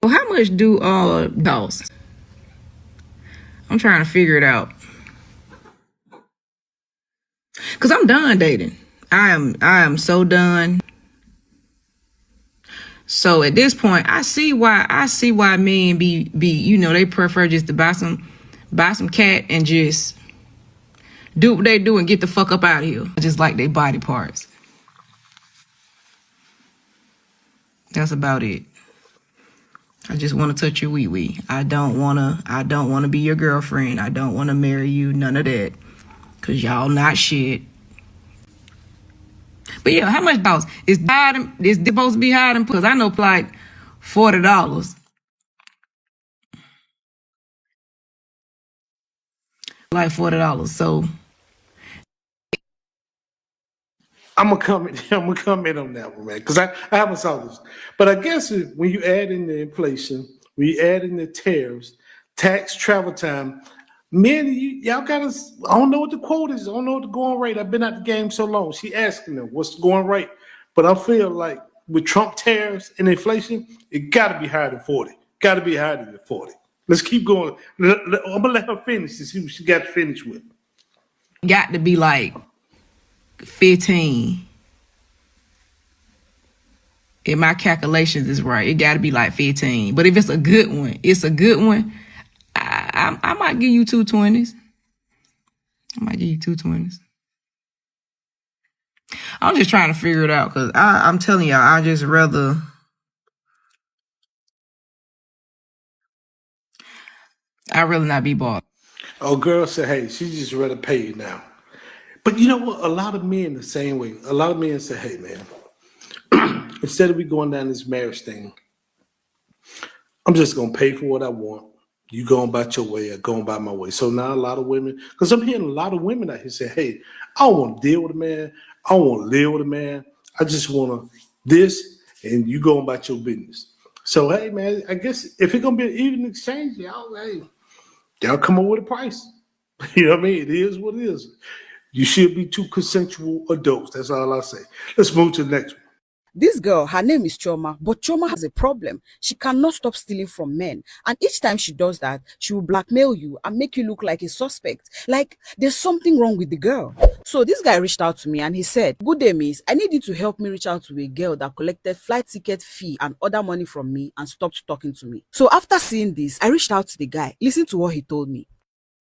Well, how much do cost? I'm trying to figure it out. Cause I'm done dating. I am so done. So at this point, I see why men be they prefer just to buy some cat and just do what they do and get the fuck up out of here. Just like their body parts. That's about it. I just want to touch your wee wee. I don't wanna be your girlfriend. I don't wanna marry you. None of that. Cause y'all not shit. But yeah, how much dollars is supposed to be higher than? Because I know like $40. Like $40. So I'm gonna comment on that one, man, because I haven't saw this. But I guess when you add in the inflation, when you add in the tariffs, tax, travel time, men, y'all gotta. I don't know what the quote is. I don't know what the going rate. I've been at the game so long. She asking them what's the going rate, but I feel like with Trump tariffs and inflation, it got to be higher than 40. Got to be higher than 40. Let's keep going. I'm gonna let her finish to see what she got to finish with. got to be like 15. If my calculations is right, it got to be like 15. But if it's a good one, I might give you 220s. I might give you 220s. I'm just trying to figure it out because I'm telling y'all, I just rather. I'd rather not be bought. Oh, girl said, hey, she just rather pay you now. But you know what? A lot of men the same way. A lot of men say, hey, man, instead of we going down this marriage thing, I'm just going to pay for what I want. You going about your way, or going about my way. So now a lot of women, because I'm hearing a lot of women out here say, hey, I don't want to deal with a man. I don't want to live with a man. I just want to this, and you going about your business. So, hey, man, I guess if it's going to be an even exchange, y'all come up with a price. You know what I mean? It is what it is. You should be two consensual adults. That's all I say. Let's move to the next one. This girl, her name is Chioma, but Chioma has a problem. She cannot stop stealing from men. And each time she does that, she will blackmail you and make you look like a suspect. Like there's something wrong with the girl. So this guy reached out to me and he said, good day, miss. I need you to help me reach out to a girl that collected flight ticket fee and other money from me and stopped talking to me. So after seeing this, I reached out to the guy. Listen to what he told me.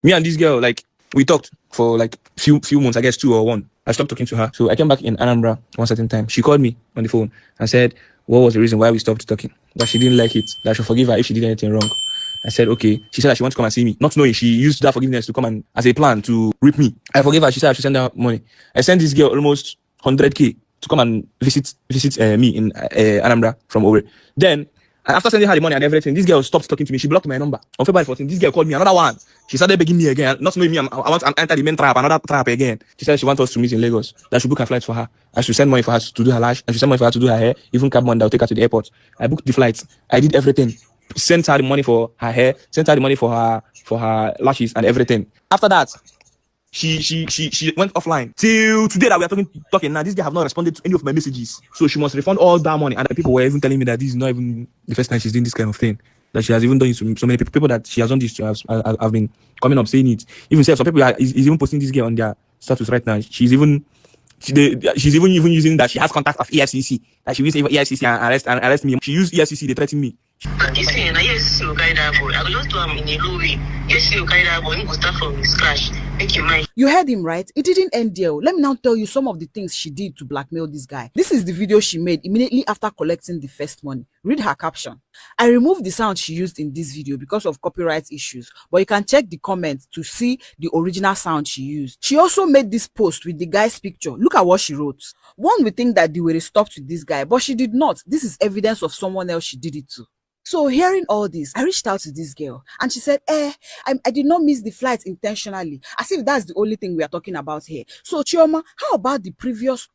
Me and this girl, like, we talked for like few months, I guess 2 or 1. I stopped talking to her. So I came back in Anambra one certain time. She called me on the phone and said, what was the reason why we stopped talking? That she didn't like it, that I should forgive her if she did anything wrong. I said, okay. She said that she wants to come and see me. Not knowing she used that forgiveness to come and as a plan to rip me. I forgave her. She said I should send her money. I sent this girl almost 100K to come and visit me in Anambra from Owerri. Then, after sending her the money and everything, this girl stopped talking to me. She blocked my number. On February 14th, this girl called me, another one. She started begging me again, not knowing me, I want to enter the main trap, another trap again. She said she wants us to meet in Lagos, that I should book her flights for her. I should send money for her to do her lash, I should send money for her to do her hair, even cab money that will take her to the airport. I booked the flights. I did everything. Sent her the money for her hair, sent her the money for her lashes and everything. After that, she went offline till today that we are talking now. This guy have not responded to any of my messages, so she must refund all that money. And the people were even telling me that this is not even the first time she's doing this kind of thing, that she has even done it to so many people that she has done this to have been coming up saying it. Even some people is even posting this girl on their status right now. She's even using that she has contact of EFCC, that she will say EFCC and arrest me. She used EFCC, they threaten me. You heard him right. It didn't end there. Let me now tell you some of the things she did to blackmail this guy. This is the video she made immediately after collecting the first money. Read her caption. I removed the sound she used in this video because of copyright issues, but you can check the comments to see the original sound she used. She also made this post with the guy's picture. Look at what she wrote. One would think that they were stopped with this guy, but she did not. This is evidence of someone else she did it to. So hearing all this, I reached out to this girl and she said, I did not miss the flight intentionally. As if that's the only thing we are talking about here. So Chioma, how about the previous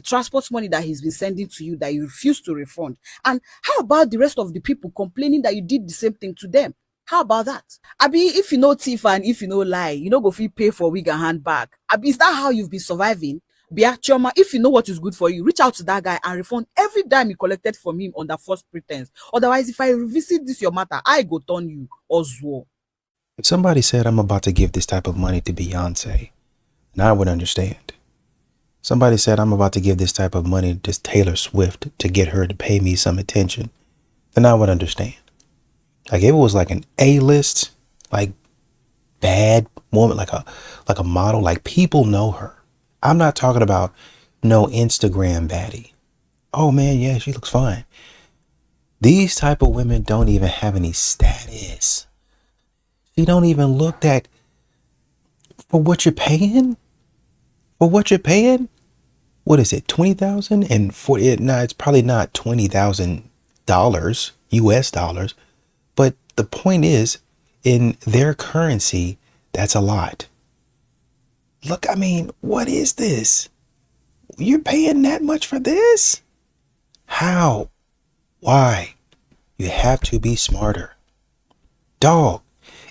transport money that he's been sending to you that you refused to refund? And how about the rest of the people complaining that you did the same thing to them? How about that? Abi, if you know thief and if you know lie, you know go fit pay for wig and handbag. Abi, is that how you've been surviving? Bia Chioma, if you know what is good for you, reach out to that guy and refund every dime you collected from him under false pretense. Otherwise, if I revisit this your matter, I go turn you Oswo. If somebody said I'm about to give this type of money to Beyonce, then I would understand. Somebody said I'm about to give this type of money to Taylor Swift to get her to pay me some attention, then I would understand. Like if it was like an A-list, like bad woman, like a model, like people know her. I'm not talking about no Instagram baddie. Oh man, yeah, she looks fine. These type of women don't even have any status. She don't even look that for what you're paying. For what you're paying, what is it? 20,000 and 40? No, it's probably not $20,000 US dollars. But the point is, in their currency, that's a lot. Look, I mean, what is this? You're paying that much for this? How? Why? You have to be smarter. Dog,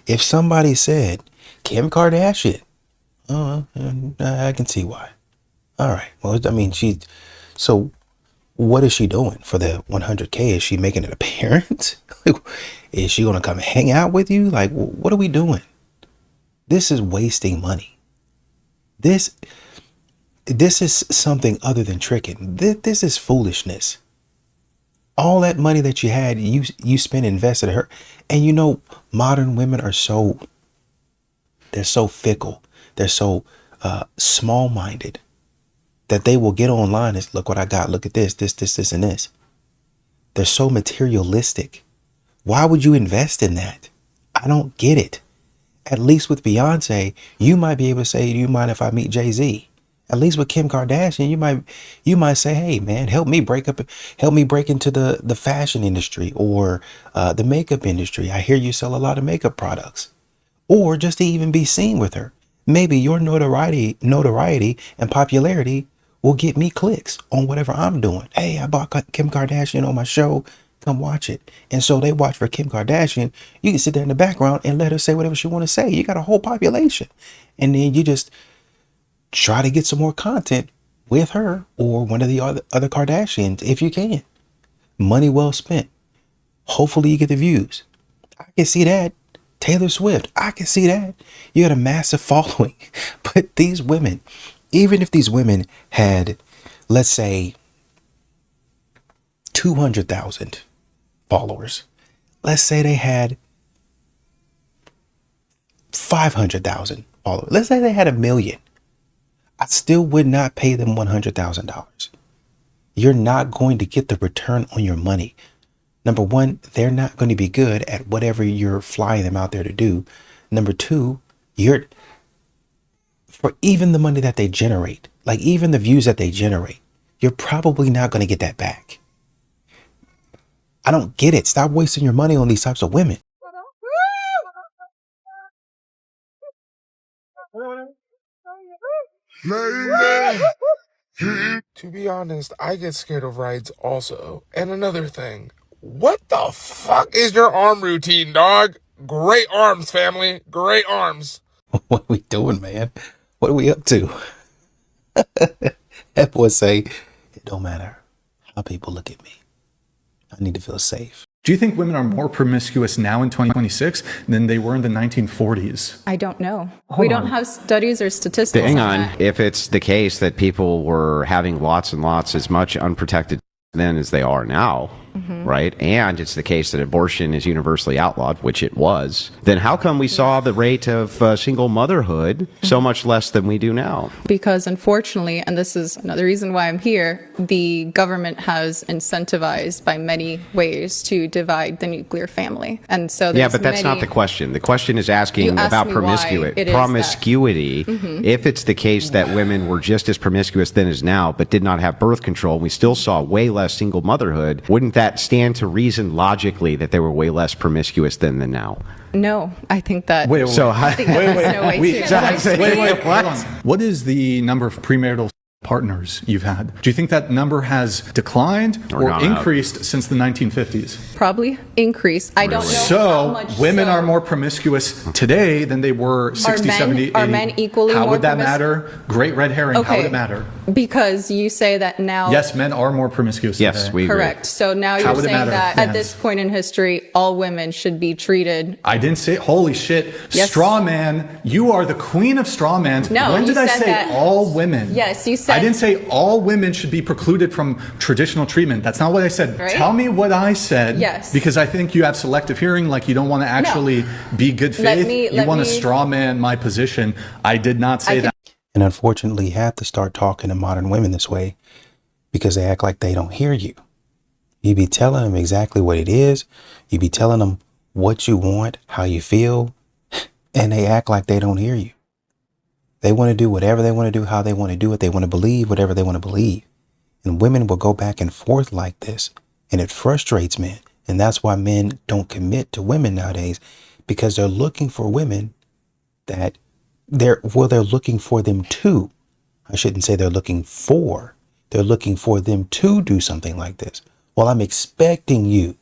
if somebody said, Kim Kardashian, I can see why. All right. Well, I mean, so what is she doing for the 100K? Is she making an appearance? Is she going to come hang out with you? Like, what are we doing? This is wasting money. This is something other than tricking. This is foolishness. All that money that you had, you spent, invested in her. And you know, modern women are they're so fickle. They're so small-minded that they will get online and look what I got. Look at this, and this. They're so materialistic. Why would you invest in that? I don't get it. At least with Beyonce, you might be able to say, do you mind if I meet Jay-Z? At least with Kim Kardashian, you might say, hey man, help me break into the fashion industry or the makeup industry. I hear you sell a lot of makeup products. Or just to even be seen with her. Maybe your notoriety and popularity will get me clicks on whatever I'm doing. Hey, I bought Kim Kardashian on my show. Come watch it. And so they watch for Kim Kardashian. You can sit there in the background and let her say whatever she want to say. You got a whole population. And then you just try to get some more content with her or one of the other Kardashians if you can. Money well spent. Hopefully you get the views. I can see that. Taylor Swift, I can see that. You got a massive following. But these women, even if these women had, let's say, 200,000 followers, let's say they had 500,000 followers, let's say they had 1 million, I still would not pay them $100,000. You're not going to get the return on your money. Number one, they're not going to be good at whatever you're flying them out there to do. Number two, for even the money that they generate, like even the views that they generate, you're probably not going to get that back. I don't get it. Stop wasting your money on these types of women. To be honest, I get scared of rides also. And another thing, what the fuck is your arm routine, dog? Great arms, family. Great arms. What are we doing, man? What are we up to? That boy say, it don't matter how people look at me. I need to feel safe. Do you think women are more promiscuous now in 2026 than they were in the 1940s? I don't know. We don't have studies or statistics. Hang on on. that. If it's the case that people were having lots and lots as much unprotected then as they are now, right? And it's the case that abortion is universally outlawed, which it was, then how come we saw the rate of single motherhood so much less than we do now? Because unfortunately, and this is another reason why I'm here, the government has incentivized by many ways to divide the nuclear family. And so Yeah, but that's not the question. The question is asking about promiscuity. If it's the case that women were just as promiscuous then as now, but did not have birth control, we still saw way less single motherhood, wouldn't that stand to reason logically that they were way less promiscuous then than now? No, I think that. Wait, So I think there's no way to. Hold on. What is the number of premarital partners you've had? Do you think that number has declined or increased since the 1950s? Probably increase. I don't know how So much. women are more promiscuous today than they were 60, 70, 80. Are men equally How more would that promiscuous? matter? Great red herring. How would Okay. it matter? Because you say that now. Yes, men are more promiscuous. Yes, we agree. Correct. So now you're saying that at this point in history, all women should be treated. I didn't say, holy shit, yes. Straw man, you are the queen of straw man. No, when did I say that, all women? Yes, you said. I didn't say all women should be precluded from traditional treatment. That's not what I said. Right? Tell me what I said. Yes. Because I think you have selective hearing, like you don't want to actually be good faith. You want to straw man my position. I did not say that. And unfortunately, you have to start talking to modern women this way because they act like they don't hear you. You be telling them exactly what it is. You be telling them what you want, how you feel, and they act like they don't hear you. They want to do whatever they want to do, how they want to do it. They want to believe whatever they want to believe. And women will go back and forth like this, and it frustrates men. And that's why men don't commit to women nowadays, because they're looking for women that they're looking for them to. I shouldn't say they're looking for. They're looking for them to do something like this. Well, I'm expecting you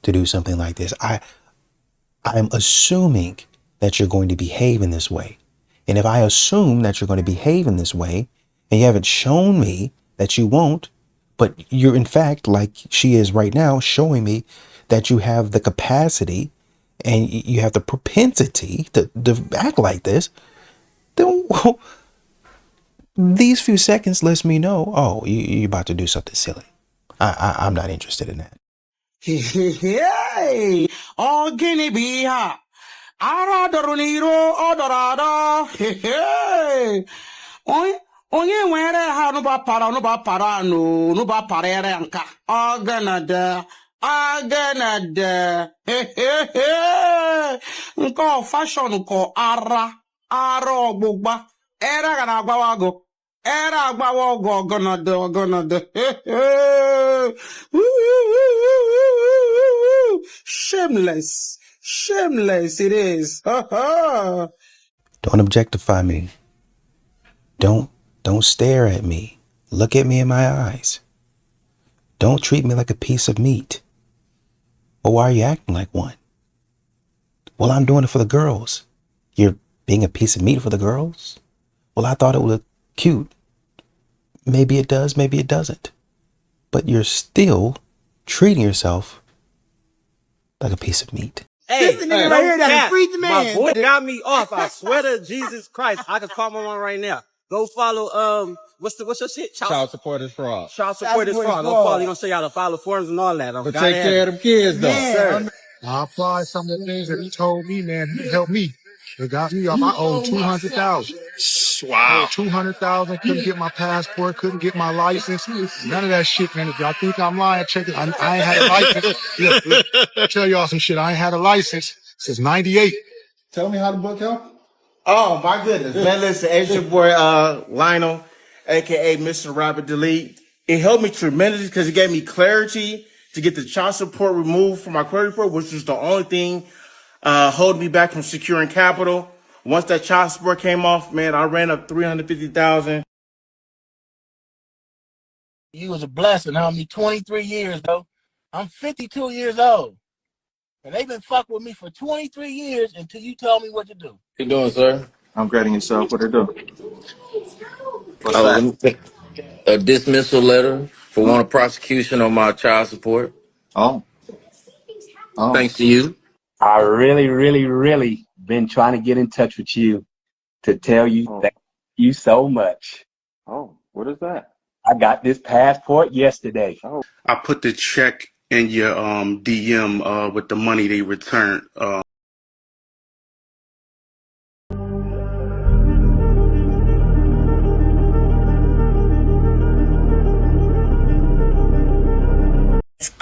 to do something like this. I'm assuming that you're going to behave in this way. And if I assume that you're going to behave in this way, and you haven't shown me that you won't, but you're in fact, like she is right now, showing me that you have the capacity and you have the propensity to act like this, then these few seconds lets me know, oh, you're about to do something silly. I'm not interested in that. Hey, oh, guinea bee, ha. Aradoruniro, odorado. Hey, onye nwere ha no ba para no ba parere anka. Aganada. Hey. Nko fashion nko ara ogbugba. Era gana agbawago. Era agbawago ogonode. Shameless it is. Don't objectify me. Don't stare at me. Look at me in my eyes. Don't treat me like a piece of meat. Well, why are you acting like one? Well, I'm doing it for the girls. You're being a piece of meat for the girls? Well, I thought it would look cute. Maybe it does, maybe it doesn't. But you're still treating yourself like a piece of meat. Hey, this nigga right here that freed the man. My boy got me off. I swear to Jesus Christ. I can call my mom right now. Go follow, what's your shit? Child support is fraud. Child support is fraud. Go follow. He gonna show you how to follow forms and all that. But take care of them kids, though. Yes, sir. I applied some of the things that he told me, man. He helped me. It got me off. I owed $200,000. Wow. $200,000. Couldn't get my passport. Couldn't get my license. None of that shit, man. If y'all think I'm lying, check it. I ain't had a license. Look, I'll tell y'all some shit. I ain't had a license since '98. Tell me how the book helped. Oh my goodness, man! Listen, it's your boy Lionel, aka Mr. Robert Delete. It helped me tremendously because it gave me clarity to get the child support removed from my credit report, which was the only thing holding me back from securing capital. Once that child support came off, man, I ran up $350,000. You was a blessing, homie. 23 years, though. I'm 52 years old. And they've been fucking with me for 23 years until you tell me what to do. How you doing, sir? I'm grading yourself. What to do? What's Let that? me think. A dismissal letter for one of prosecution on my child support. Oh. Thanks to you. I really been trying to get in touch with you to tell you thank you so much. Oh, what is that? I got this passport yesterday. Oh. I put the check in your DM with the money they returned. A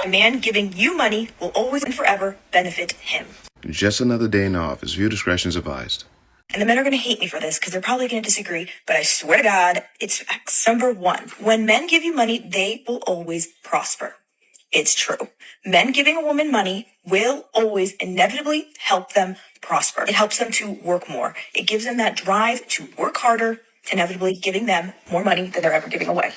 man giving you money will always and forever benefit him. Just another day in the office. Viewer discretion is advised. And the men are going to hate me for this because they're probably going to disagree, but I swear to God, it's facts. Number one, when men give you money, they will always prosper. It's true. Men giving a woman money will always inevitably help them prosper. It helps them to work more. It gives them that drive to work harder, inevitably giving them more money than they're ever giving away.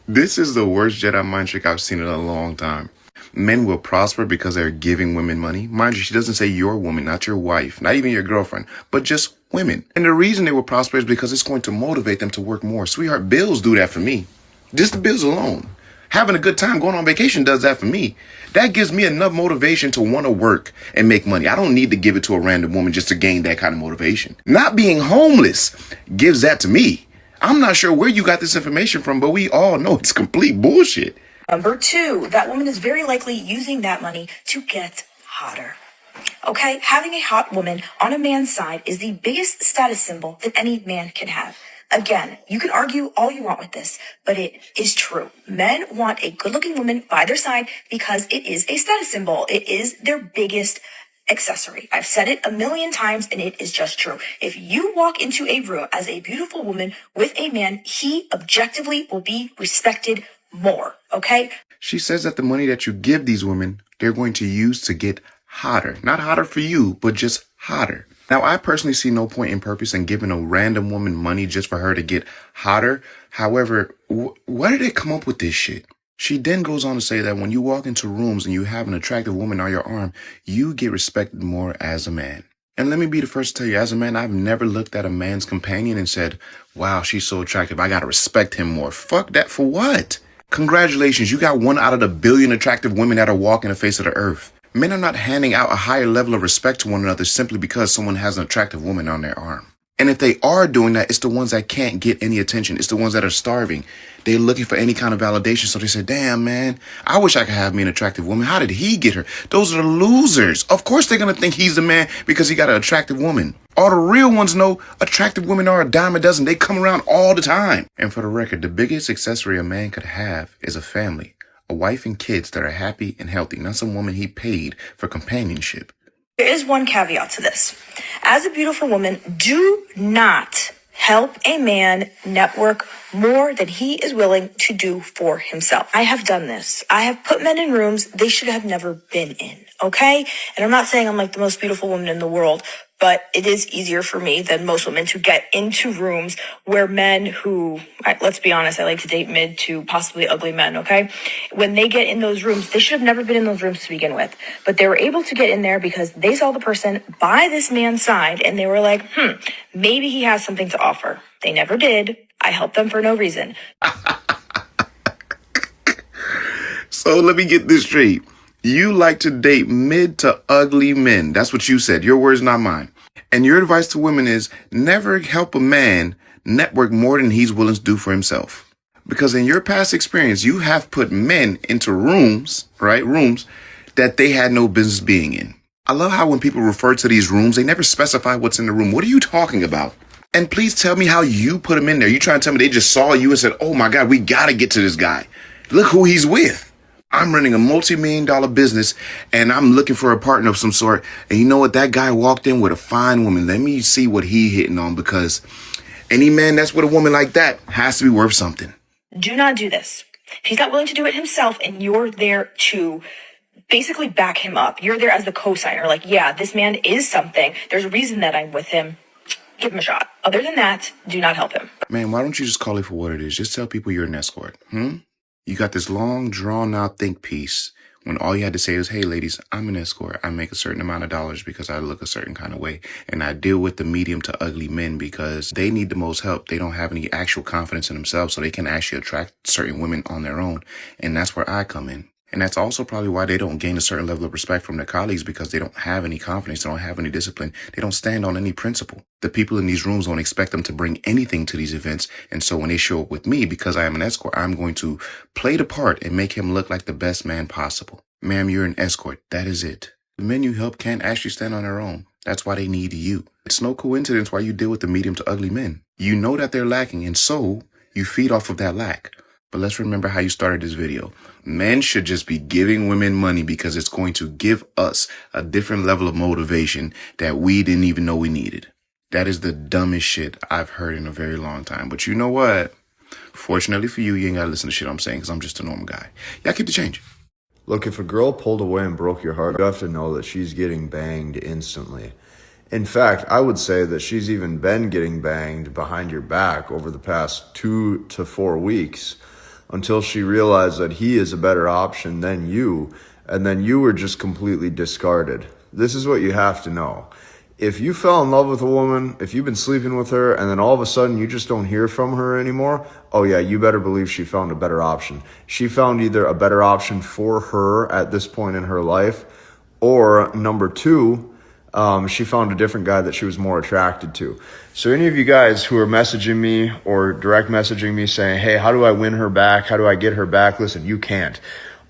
This is the worst Jedi mind trick I've seen in a long time. Men will prosper because they're giving women money. Mind you, she doesn't say your woman, not your wife, not even your girlfriend, but just women. And the reason they will prosper is because it's going to motivate them to work more. Sweetheart, bills do that for me. Just the bills alone. Having a good time going on vacation does that for me. That gives me enough motivation to want to work and make money. I don't need to give it to a random woman just to gain that kind of motivation. Not being homeless gives that to me. I'm not sure where you got this information from, but we all know it's complete bullshit. Number 2, that woman is very likely using that money to get hotter. Okay, having a hot woman on a man's side is the biggest status symbol that any man can have. Again, you can argue all you want with this, but it is true. Men want a good-looking woman by their side because it is a status symbol. It is their biggest accessory. I've said it a million times, and it is just true. If you walk into a room as a beautiful woman with a man, he objectively will be respected more, okay? She says that the money that you give these women, they're going to use to get hotter. Not hotter for you, but just hotter. Now, I personally see no point in purpose in giving a random woman money just for her to get hotter. However, where did they come up with this shit? She then goes on to say that when you walk into rooms and you have an attractive woman on your arm, you get respected more as a man. And let me be the first to tell you, as a man, I've never looked at a man's companion and said, wow, she's so attractive, I gotta respect him more. Fuck that, for what? Congratulations, you got one out of the billion attractive women that are walking the face of the earth. Men are not handing out a higher level of respect to one another simply because someone has an attractive woman on their arm. And if they are doing that, it's the ones that can't get any attention. It's the ones that are starving. They're looking for any kind of validation. So they say, damn, man, I wish I could have me an attractive woman. How did he get her? Those are the losers. Of course they're going to think he's the man because he got an attractive woman. All the real ones know attractive women are a dime a dozen. They come around all the time. And for the record, the biggest accessory a man could have is a family. A wife and kids that are happy and healthy, not some woman he paid for companionship. There is one caveat to this. As a beautiful woman, do not help a man network more than he is willing to do for himself. I have done this. I have put men in rooms they should have never been in, okay? And I'm not saying I'm like the most beautiful woman in the world, but it is easier for me than most women to get into rooms where men who, let's be honest, I like to date mid to possibly ugly men, okay? When they get in those rooms, they should have never been in those rooms to begin with. But they were able to get in there because they saw the person by this man's side and they were like, maybe he has something to offer. They never did. I helped them for no reason. So let me get this straight. You like to date mid to ugly men. That's what you said. Your words, not mine. And your advice to women is never help a man network more than he's willing to do for himself. Because in your past experience, you have put men into rooms, right? Rooms that they had no business being in. I love how when people refer to these rooms, they never specify what's in the room. What are you talking about? And please tell me how you put them in there. You trying to tell me they just saw you and said, oh my God, we got to get to this guy. Look who he's with. I'm running a multi-million-dollar business and I'm looking for a partner of some sort. And you know what? That guy walked in with a fine woman. Let me see what he hitting on, because any man that's with a woman like that has to be worth something. Do not do this. If he's not willing to do it himself and you're there to basically back him up, you're there as the co-signer, like, yeah, this man is something. There's a reason that I'm with him. Give him a shot. Other than that, do not help him. Man, why don't you just call it for what it is? Just tell people you're an escort. You got this long, drawn-out think piece when all you had to say is, hey, ladies, I'm an escort. I make a certain amount of dollars because I look a certain kind of way. And I deal with the medium to ugly men because they need the most help. They don't have any actual confidence in themselves, so they can actually attract certain women on their own. And that's where I come in. And that's also probably why they don't gain a certain level of respect from their colleagues, because they don't have any confidence. They don't have any discipline. They don't stand on any principle. The people in these rooms don't expect them to bring anything to these events. And so when they show up with me, because I am an escort, I'm going to play the part and make him look like the best man possible. Ma'am, you're an escort. That is it. The men you help can't actually stand on their own. That's why they need you. It's no coincidence why you deal with the medium to ugly men. You know that they're lacking, and so you feed off of that lack. But let's remember how you started this video. Men should just be giving women money because it's going to give us a different level of motivation that we didn't even know we needed. That is the dumbest shit I've heard in a very long time. But you know what? Fortunately for you, you ain't got to listen to shit I'm saying because I'm just a normal guy. Y'all keep the change. Look, if a girl pulled away and broke your heart, you have to know that she's getting banged instantly. In fact, I would say that she's even been getting banged behind your back over the past 2 to 4 weeks, until she realized that he is a better option than you, and then you were just completely discarded. This is what you have to know. If you fell in love with a woman, if you've been sleeping with her, and then all of a sudden you just don't hear from her anymore, oh yeah, you better believe she found a better option. She found either a better option for her at this point in her life, or number two, she found a different guy that she was more attracted to. So any of you guys who are messaging me or direct messaging me saying, hey, how do I win her back? How do I get her back? Listen, you can't.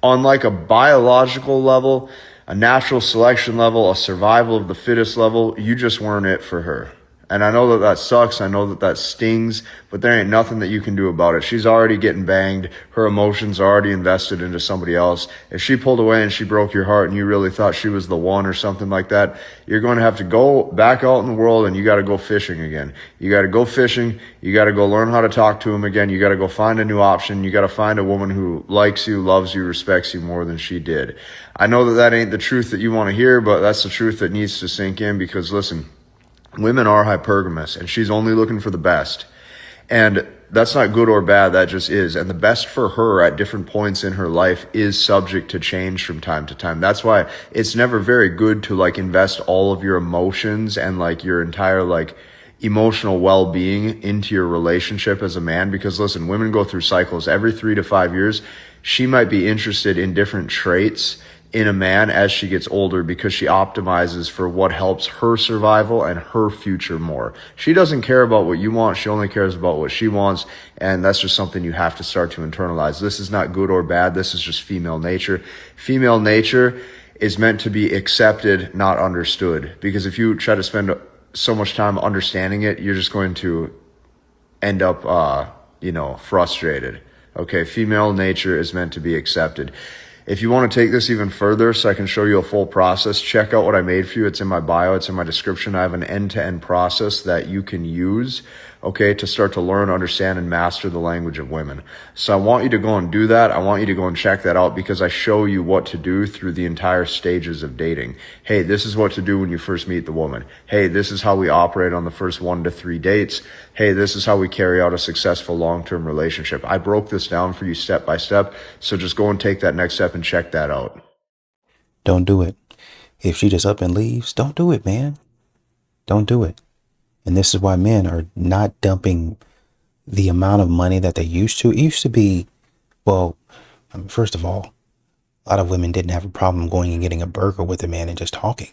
On like a biological level, a natural selection level, a survival of the fittest level, you just weren't it for her. And I know that that sucks. I know that that stings, but there ain't nothing that you can do about it. She's already getting banged. Her emotions are already invested into somebody else. If she pulled away and she broke your heart and you really thought she was the one or something like that, you're going to have to go back out in the world and you got to go fishing again. You got to go fishing. You got to go learn how to talk to him again. You got to go find a new option. You got to find a woman who likes you, loves you, respects you more than she did. I know that that ain't the truth that you want to hear, but that's the truth that needs to sink in because listen, women are hypergamous and she's only looking for the best. And that's not good or bad. That just is. And the best for her at different points in her life is subject to change from time to time. That's why it's never very good to like invest all of your emotions and like your entire like emotional well-being into your relationship as a man. Because listen, women go through cycles every 3 to 5 years. She might be interested in different traits in a man as she gets older because she optimizes for what helps her survival and her future more. She doesn't care about what you want. She only cares about what she wants. And that's just something you have to start to internalize. This is not good or bad. This is just female nature. Female nature is meant to be accepted, not understood. Because if you try to spend so much time understanding it, you're just going to end up, frustrated. Okay. Female nature is meant to be accepted. If you want to take this even further so I can show you a full process, check out what I made for you. It's in my bio. It's in my description. I have an end-to-end process that you can use, okay, to start to learn, understand, and master the language of women. So I want you to go and do that. I want you to go and check that out because I show you what to do through the entire stages of dating. Hey, this is what to do when you first meet the woman. Hey, this is how we operate on the first 1 to 3 dates. Hey, this is how we carry out a successful long-term relationship. I broke this down for you step by step. So just go and take that next step and check that out. Don't do it. If she just up and leaves, don't do it, man. Don't do it. And this is why men are not dumping the amount of money that they used to. It used to be, first of all, a lot of women didn't have a problem going and getting a burger with a man and just talking.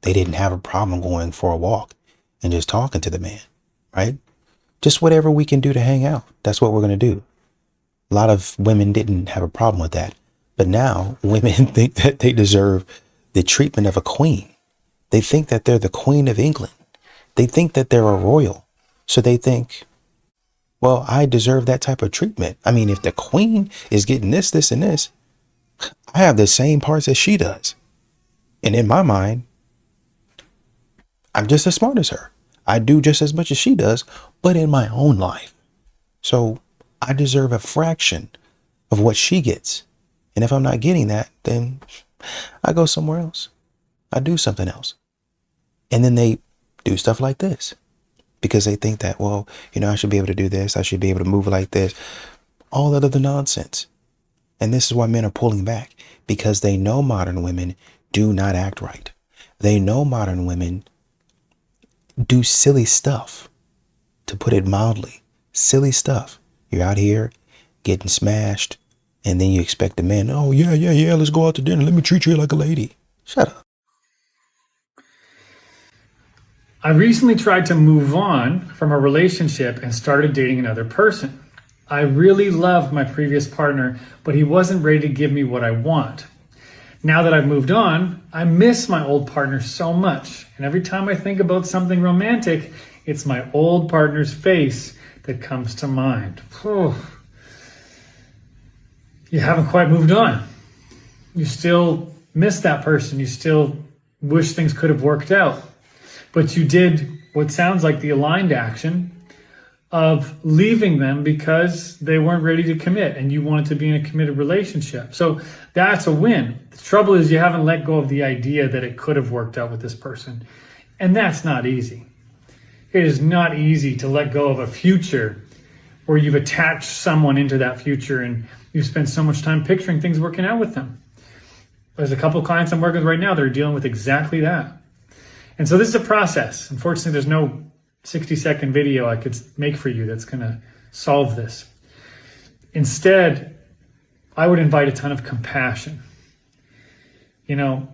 They didn't have a problem going for a walk and just talking to the man, right? Just whatever we can do to hang out. That's what we're going to do. A lot of women didn't have a problem with that. But now women think that they deserve the treatment of a queen. They think that they're the Queen of England. They think that they're a royal. So they think, well, I deserve that type of treatment. I mean, if the queen is getting this, this, and this, I have the same parts as she does. And in my mind, I'm just as smart as her. I do just as much as she does, but in my own life. So I deserve a fraction of what she gets. And if I'm not getting that, then I go somewhere else. I do something else. And then they do stuff like this because they think that, I should be able to do this. I should be able to move like this. All that other nonsense. And this is why men are pulling back because they know modern women do not act right. They know modern women do silly stuff, to put it mildly. Silly stuff. You're out here getting smashed and then you expect the man, oh, yeah, let's go out to dinner. Let me treat you like a lady. Shut up. I recently tried to move on from a relationship and started dating another person. I really loved my previous partner, but he wasn't ready to give me what I want. Now that I've moved on, I miss my old partner so much. And every time I think about something romantic, it's my old partner's face that comes to mind. Whew. You haven't quite moved on. You still miss that person. You still wish things could have worked out. But you did what sounds like the aligned action of leaving them because they weren't ready to commit and you wanted to be in a committed relationship. So that's a win. The trouble is you haven't let go of the idea that it could have worked out with this person. And that's not easy. It is not easy to let go of a future where you've attached someone into that future and you've spent so much time picturing things working out with them. There's a couple of clients I'm working with right now that are dealing with exactly that. And so this is a process. Unfortunately, there's no 60-second video I could make for you that's going to solve this. Instead, I would invite a ton of compassion. You know,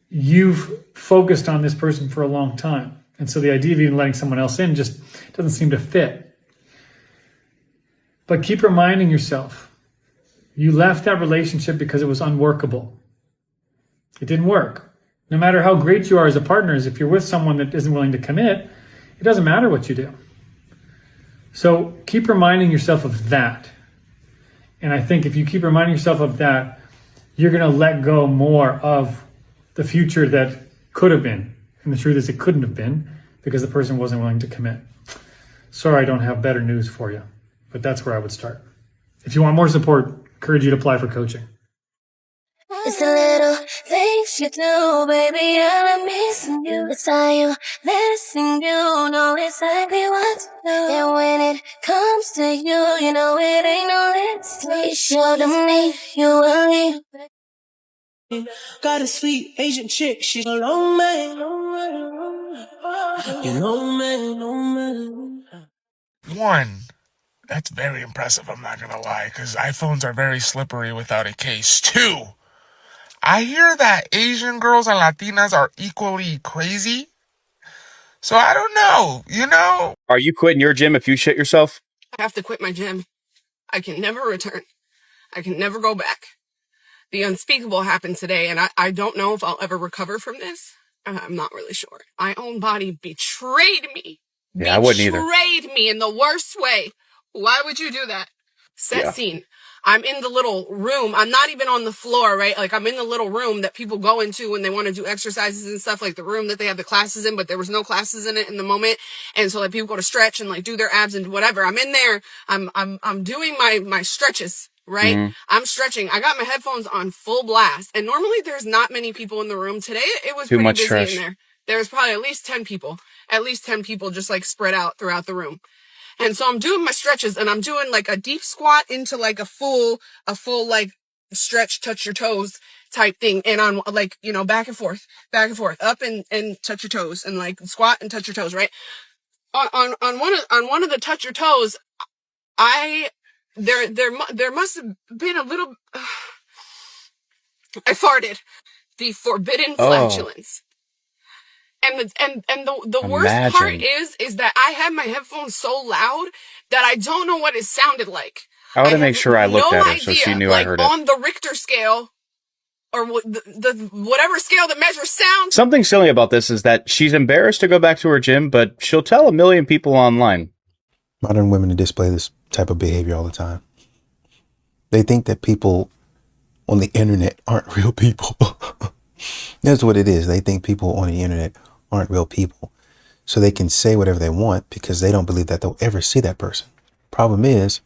you've focused on this person for a long time. And so the idea of even letting someone else in just doesn't seem to fit. But keep reminding yourself, you left that relationship because it was unworkable. It didn't work. No matter how great you are as a partner, if you're with someone that isn't willing to commit, it doesn't matter what you do. So keep reminding yourself of that. And I think if you keep reminding yourself of that, you're going to let go more of the future that could have been. And the truth is it couldn't have been because the person wasn't willing to commit. Sorry, I don't have better news for you, but that's where I would start. If you want more support, I encourage you to apply for coaching. It's the little things you do, baby, I'm missing you. It's how you listen, you know exactly what to do. And when it comes to you, you know it ain't no hesitation. Sure to me, you will leave. Got a sweet Asian chick, she's a long man. You know, man. One, that's very impressive, I'm not gonna lie, because iPhones are very slippery without a case. Two, I hear that Asian girls and Latinas are equally crazy. So I don't know, you know? Are you quitting your gym if you shit yourself? I have to quit my gym. I can never return. I can never go back. The unspeakable happened today, and I don't know if I'll ever recover from this. I'm not really sure. My own body betrayed me. Yeah, I wouldn't either. Betrayed me in the worst way. Why would you do that? Set scene. I'm in the little room. I'm not even on the floor, right? Like, I'm in the little room that people go into when they want to do exercises and stuff, like the room that they have the classes in, but there was no classes in it in the moment. And so, like, people go to stretch and, like, do their abs and whatever. I'm in there. I'm doing my stretches, right? Mm-hmm. I'm stretching. I got my headphones on full blast. And normally there's not many people in the room. Today, it was Too pretty much busy trash. in there. There was probably at least 10 people just, like, spread out throughout the room. And so I'm doing my stretches and I'm doing like a deep squat into like a full like stretch, touch your toes type thing. And I'm like, you know, back and forth, up and touch your toes and like squat and touch your toes, right? On one of the touch your toes, there must have been a little, I farted, the forbidden flatulence. And the worst part is that I had my headphones so loud that I don't know what it sounded like. I would make sure I looked at her so she knew I heard it. On the Richter scale, or the whatever scale that measures sound. Something silly about this is that she's embarrassed to go back to her gym, but she'll tell a million people online. Modern women display this type of behavior all the time. They think that people on the internet aren't real people. That's what it is. They think people on the internet aren't real people. So they can say whatever they want because they don't believe that they'll ever see that person. Problem is,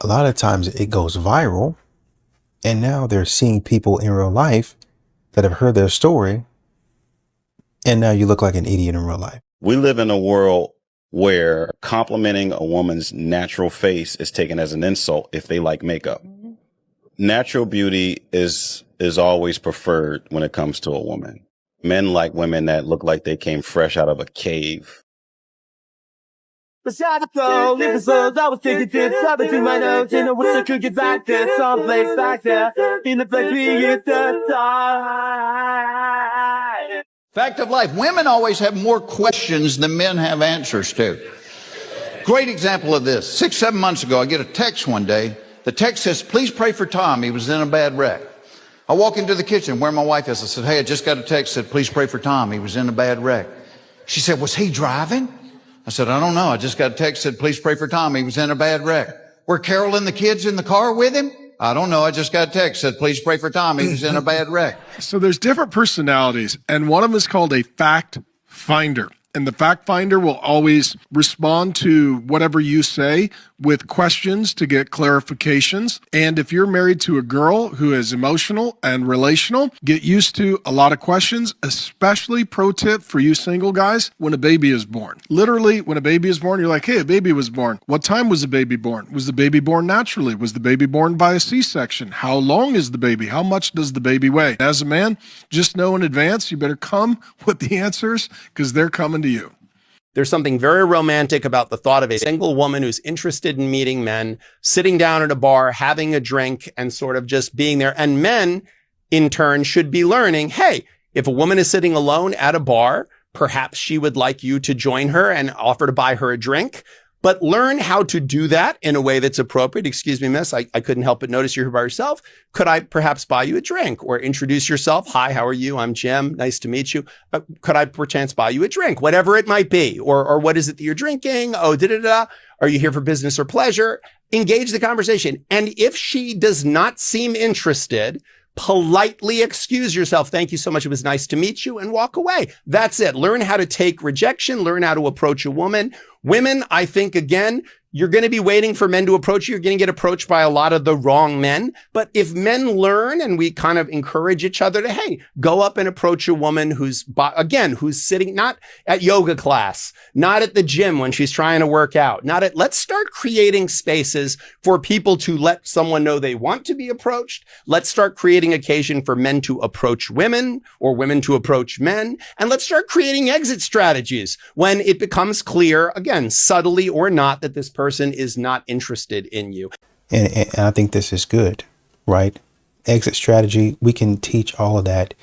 a lot of times it goes viral and now they're seeing people in real life that have heard their story. And now you look like an idiot in real life. We live in a world where complimenting a woman's natural face is taken as an insult if they like makeup. Natural beauty is always preferred when it comes to a woman. Men like women that look like they came fresh out of a cave. Beside the phone, if it's birds, I was thinking tips, up between my nose, and I wish I could get back there, someplace back there, in the place we get the time. Fact of life, women always have more questions than men have answers to. Great example of this. 6-7 months ago, I get a text one day. The text says, please pray for Tom. He was in a bad wreck. I walk into the kitchen where my wife is. I said, hey, I just got a text that said, please pray for Tom. He was in a bad wreck. She said, was he driving? I said, I don't know. I just got a text that said, please pray for Tom. He was in a bad wreck. Were Carol and the kids in the car with him? I don't know. I just got a text that said, please pray for Tom. He was in a bad wreck. So there's different personalities, and one of them is called a fact finder. And the fact finder will always respond to whatever you say with questions to get clarifications. And if you're married to a girl who is emotional and relational, get used to a lot of questions, especially pro tip for you single guys, when a baby is born. Literally, when a baby is born, you're like, hey, a baby was born. What time was the baby born? Was the baby born naturally? Was the baby born by a C-section? How long is the baby? How much does the baby weigh? As a man, just know in advance, you better come with the answers because they're coming to you. There's something very romantic about the thought of a single woman who's interested in meeting men, sitting down at a bar, having a drink, and sort of just being there. And men, in turn, should be learning, hey, if a woman is sitting alone at a bar, perhaps she would like you to join her and offer to buy her a drink. But learn how to do that in a way that's appropriate. Excuse me, miss, I couldn't help but notice you're here by yourself. Could I perhaps buy you a drink? Or introduce yourself. Hi, how are you? I'm Jim. Nice to meet you. Could I perchance buy you a drink? Whatever it might be. Or what is it that you're drinking? Oh, da-da-da. Are you here for business or pleasure? Engage the conversation. And if she does not seem interested, politely excuse yourself. Thank you so much. It was nice to meet you, and walk away. That's it. Learn how to take rejection. Learn how to approach a woman. Women, I think, again, you're going to be waiting for men to approach you. You're going to get approached by a lot of the wrong men. But if men learn and we kind of encourage each other to, hey, go up and approach a woman who's sitting not at yoga class, not at the gym when she's trying to work out, let's start creating spaces for people to let someone know they want to be approached. Let's start creating occasion for men to approach women or women to approach men. And let's start creating exit strategies when it becomes clear, again, subtly or not, that this person is not interested in you. And I think this is good, right? Exit strategy, we can teach all of that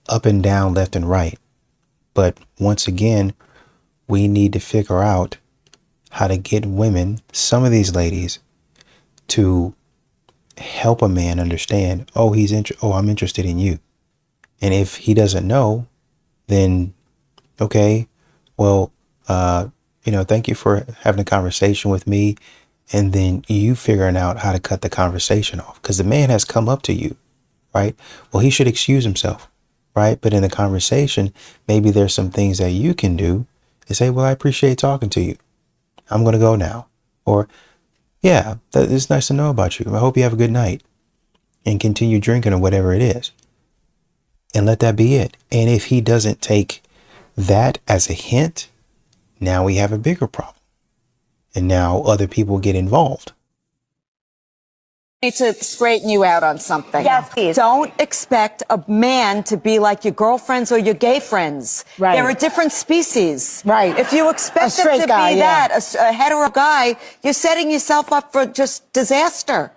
up and down, left and right. But once again, we need to figure out how to get women, some of these ladies, to help a man understand, I'm interested in you. And if he doesn't know, then, okay, well, thank you for having a conversation with me. And then you figuring out how to cut the conversation off, because the man has come up to you, right? Well, he should excuse himself, right? But in the conversation, maybe there's some things that you can do and say, well, I appreciate talking to you. I'm going to go now. Or, yeah, it's nice to know about you. I hope you have a good night, and continue drinking or whatever it is. And let that be it. And if he doesn't take that as a hint, now we have a bigger problem. And now other people get involved. I need to straighten you out on something. Yes, please. Don't expect a man to be like your girlfriends or your gay friends. Right. They're a different species. Right. If you expect them to guy, be a hetero guy, you're setting yourself up for just disaster.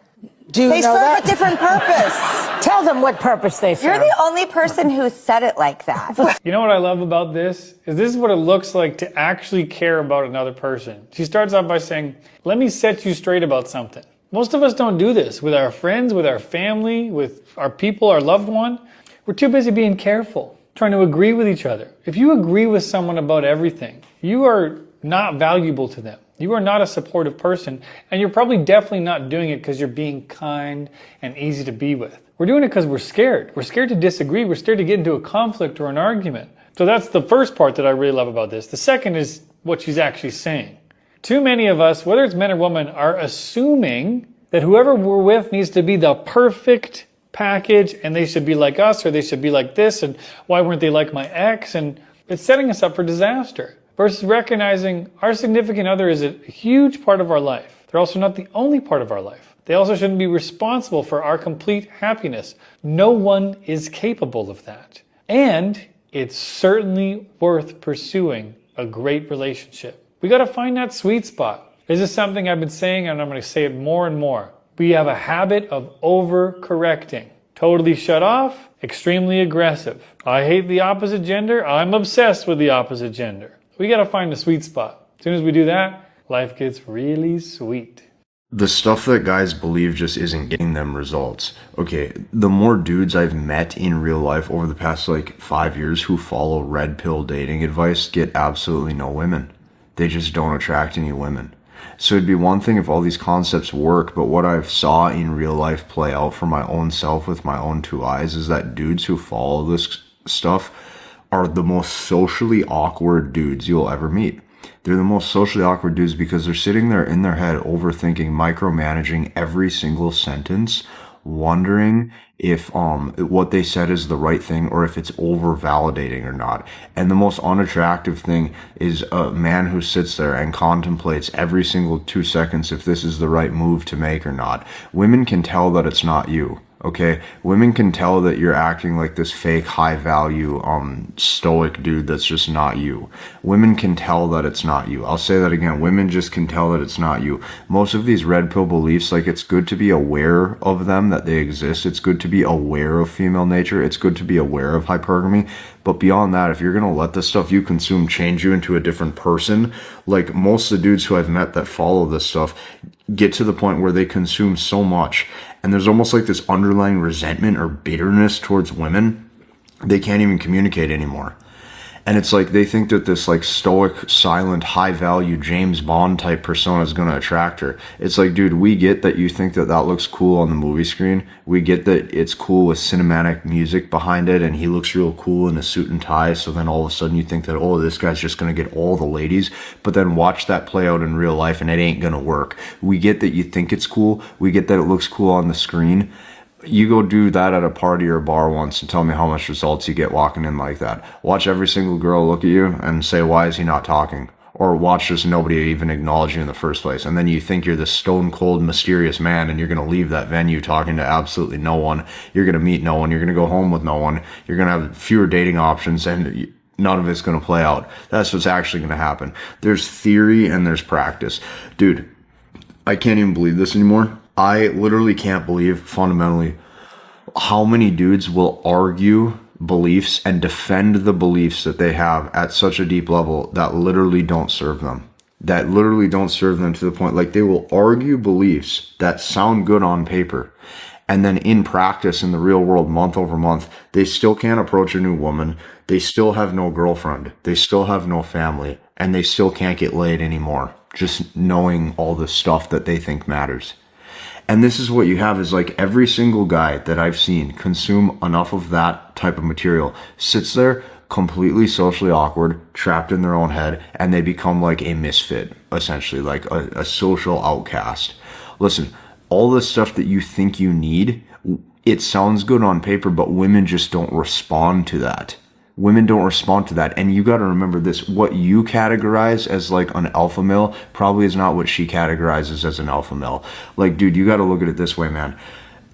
They serve a different purpose. Tell them what purpose they serve. You're the only person who said it like that. You know what I love about this is what it looks like to actually care about another person. She starts off by saying, let me set you straight about something. Most of us don't do this with our friends, with our family, with our people, our loved one. We're too busy being careful, trying to agree with each other. If you agree with someone about everything, you are not valuable to them. You are not a supportive person, and you're probably definitely not doing it because you're being kind and easy to be with. We're doing it because we're scared. We're scared to disagree. We're scared to get into a conflict or an argument. So that's the first part that I really love about this. The second is what she's actually saying. Too many of us, whether it's men or women, are assuming that whoever we're with needs to be the perfect package, and they should be like us, or they should be like this, and why weren't they like my ex? And it's setting us up for disaster. Versus recognizing our significant other is a huge part of our life. They're also not the only part of our life. They also shouldn't be responsible for our complete happiness. No one is capable of that. And it's certainly worth pursuing a great relationship. We got to find that sweet spot. This is something I've been saying, and I'm going to say it more and more. We have a habit of overcorrecting. Totally shut off, extremely aggressive. I hate the opposite gender. I'm obsessed with the opposite gender. We got to find the sweet spot. As soon as we do that, life gets really sweet. The stuff that guys believe just isn't getting them results. Okay, the more dudes I've met in real life over the past 5 years who follow red pill dating advice get absolutely no women. They just don't attract any women. So it'd be one thing if all these concepts work, but what I've saw in real life play out for my own self with my own two eyes is that dudes who follow this stuff are the most socially awkward dudes you'll ever meet. They're the most socially awkward dudes because they're sitting there in their head overthinking, micromanaging every single sentence, wondering if what they said is the right thing or if it's over validating or not. And the most unattractive thing is a man who sits there and contemplates every single 2 seconds if this is the right move to make or not. Women can tell that it's not you. Okay, women can tell that you're acting like this fake high value stoic dude that's just not you. Women can tell that it's not you. I'll say that again. Women just can tell that it's not you. Most of these red pill beliefs, like, it's good to be aware of them, that they exist. It's good to be aware of female nature. It's good to be aware of hypergamy. But beyond that, if you're going to let the stuff you consume change you into a different person, like most of the dudes who I've met that follow this stuff get to the point where they consume so much, and there's almost like this underlying resentment or bitterness towards women, they can't even communicate anymore. And it's like they think that this like stoic, silent, high value James Bond type persona is going to attract her. It's like, dude, we get that you think that that looks cool on the movie screen. We get that it's cool with cinematic music behind it and he looks real cool in a suit and tie. So then all of a sudden you think that, oh, this guy's just going to get all the ladies. But then watch that play out in real life and it ain't going to work. We get that you think it's cool. We get that it looks cool on the screen. You go do that at a party or a bar once and tell me how much results you get walking in like that. Watch every single girl look at you and say, why is he not talking? Or watch just nobody even acknowledge you in the first place. And then you think you're this stone cold, mysterious man and you're going to leave that venue talking to absolutely no one. You're going to meet no one. You're going to go home with no one. You're going to have fewer dating options and none of it's going to play out. That's what's actually going to happen. There's theory and there's practice. Dude, I can't even believe this anymore. I literally can't believe fundamentally how many dudes will argue beliefs and defend the beliefs that they have at such a deep level that literally don't serve them. That literally don't serve them to the point, like they will argue beliefs that sound good on paper. And then in practice, in the real world, month over month, they still can't approach a new woman. They still have no girlfriend. They still have no family. And they still can't get laid anymore. Just knowing all the stuff that they think matters. And this is what you have is like every single guy that I've seen consume enough of that type of material sits there completely socially awkward, trapped in their own head, and they become like a misfit, essentially, like a social outcast. Listen, all the stuff that you think you need, it sounds good on paper, but women just don't respond to that. Women don't respond to that. And you got to remember this, what you categorize as like an alpha male probably is not what she categorizes as an alpha male. Like, dude, you got to look at it this way, man.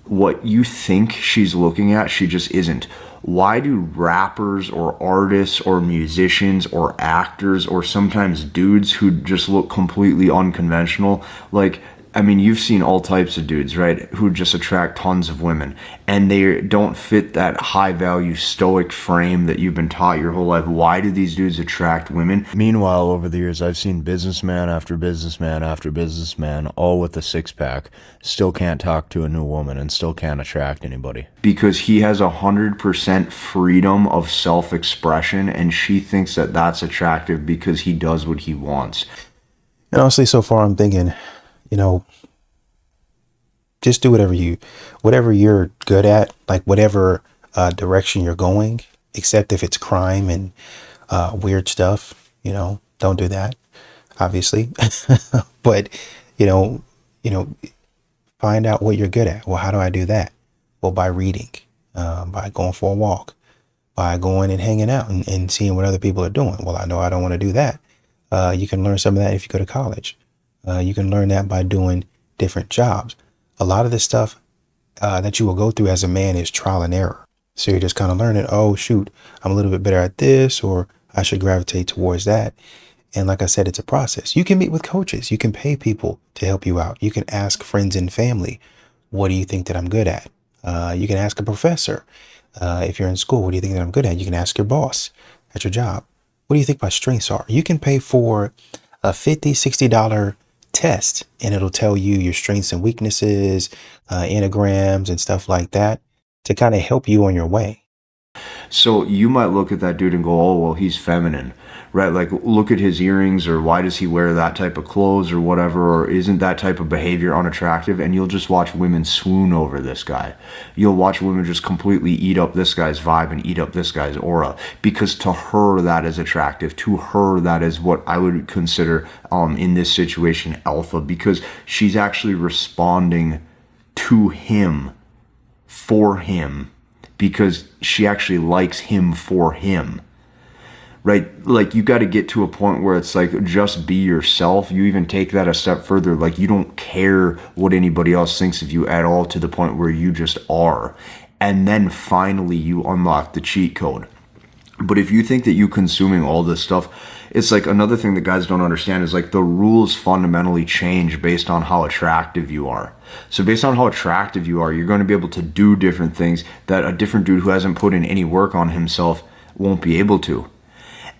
What you think she's looking at, she just isn't. Why do rappers or artists or musicians or actors or sometimes dudes who just look completely unconventional, like, I mean, you've seen all types of dudes, right, who just attract tons of women, and they don't fit that high-value stoic frame that you've been taught your whole life. Why do these dudes attract women? Meanwhile, over the years, I've seen businessman after businessman after businessman, all with a six-pack, still can't talk to a new woman and still can't attract anybody. Because he has 100% freedom of self-expression, and she thinks that that's attractive because he does what he wants. And honestly, so far I'm thinking, you know, just do whatever you're good at, like whatever direction you're going, except if it's crime and weird stuff, you know, don't do that, obviously. But, you know, find out what you're good at. Well, how do I do that? Well, by reading, by going for a walk, by going and hanging out and seeing what other people are doing. Well, I know I don't want to do that. You can learn some of that if you go to college. You can learn that by doing different jobs. A lot of the stuff that you will go through as a man is trial and error. So you're just kind of learning, oh, shoot, I'm a little bit better at this, or I should gravitate towards that. And like I said, it's a process. You can meet with coaches. You can pay people to help you out. You can ask friends and family, what do you think that I'm good at? You can ask a professor. If you're in school, what do you think that I'm good at? You can ask your boss at your job. What do you think my strengths are? You can pay for a $50, $60 test and it'll tell you your strengths and weaknesses, enneagrams and stuff like that to kind of help you on your way. So you might look at that dude and go, oh, well, he's feminine, right? Like, look at his earrings, or why does he wear that type of clothes or whatever, or isn't that type of behavior unattractive? And you'll just watch women swoon over this guy. You'll watch women just completely eat up this guy's vibe and eat up this guy's aura, because to her that is attractive. To her that is what I would consider in this situation alpha, because she's actually responding to him, for him, because she actually likes him for him. Right? Like, you got to get to a point where it's like, just be yourself. You even take that a step further. Like, you don't care what anybody else thinks of you at all, to the point where you just are. And then finally you unlock the cheat code. But if you think that you consuming all this stuff, it's like, another thing that guys don't understand is like, the rules fundamentally change based on how attractive you are. So based on how attractive you are, you're going to be able to do different things that a different dude who hasn't put in any work on himself won't be able to.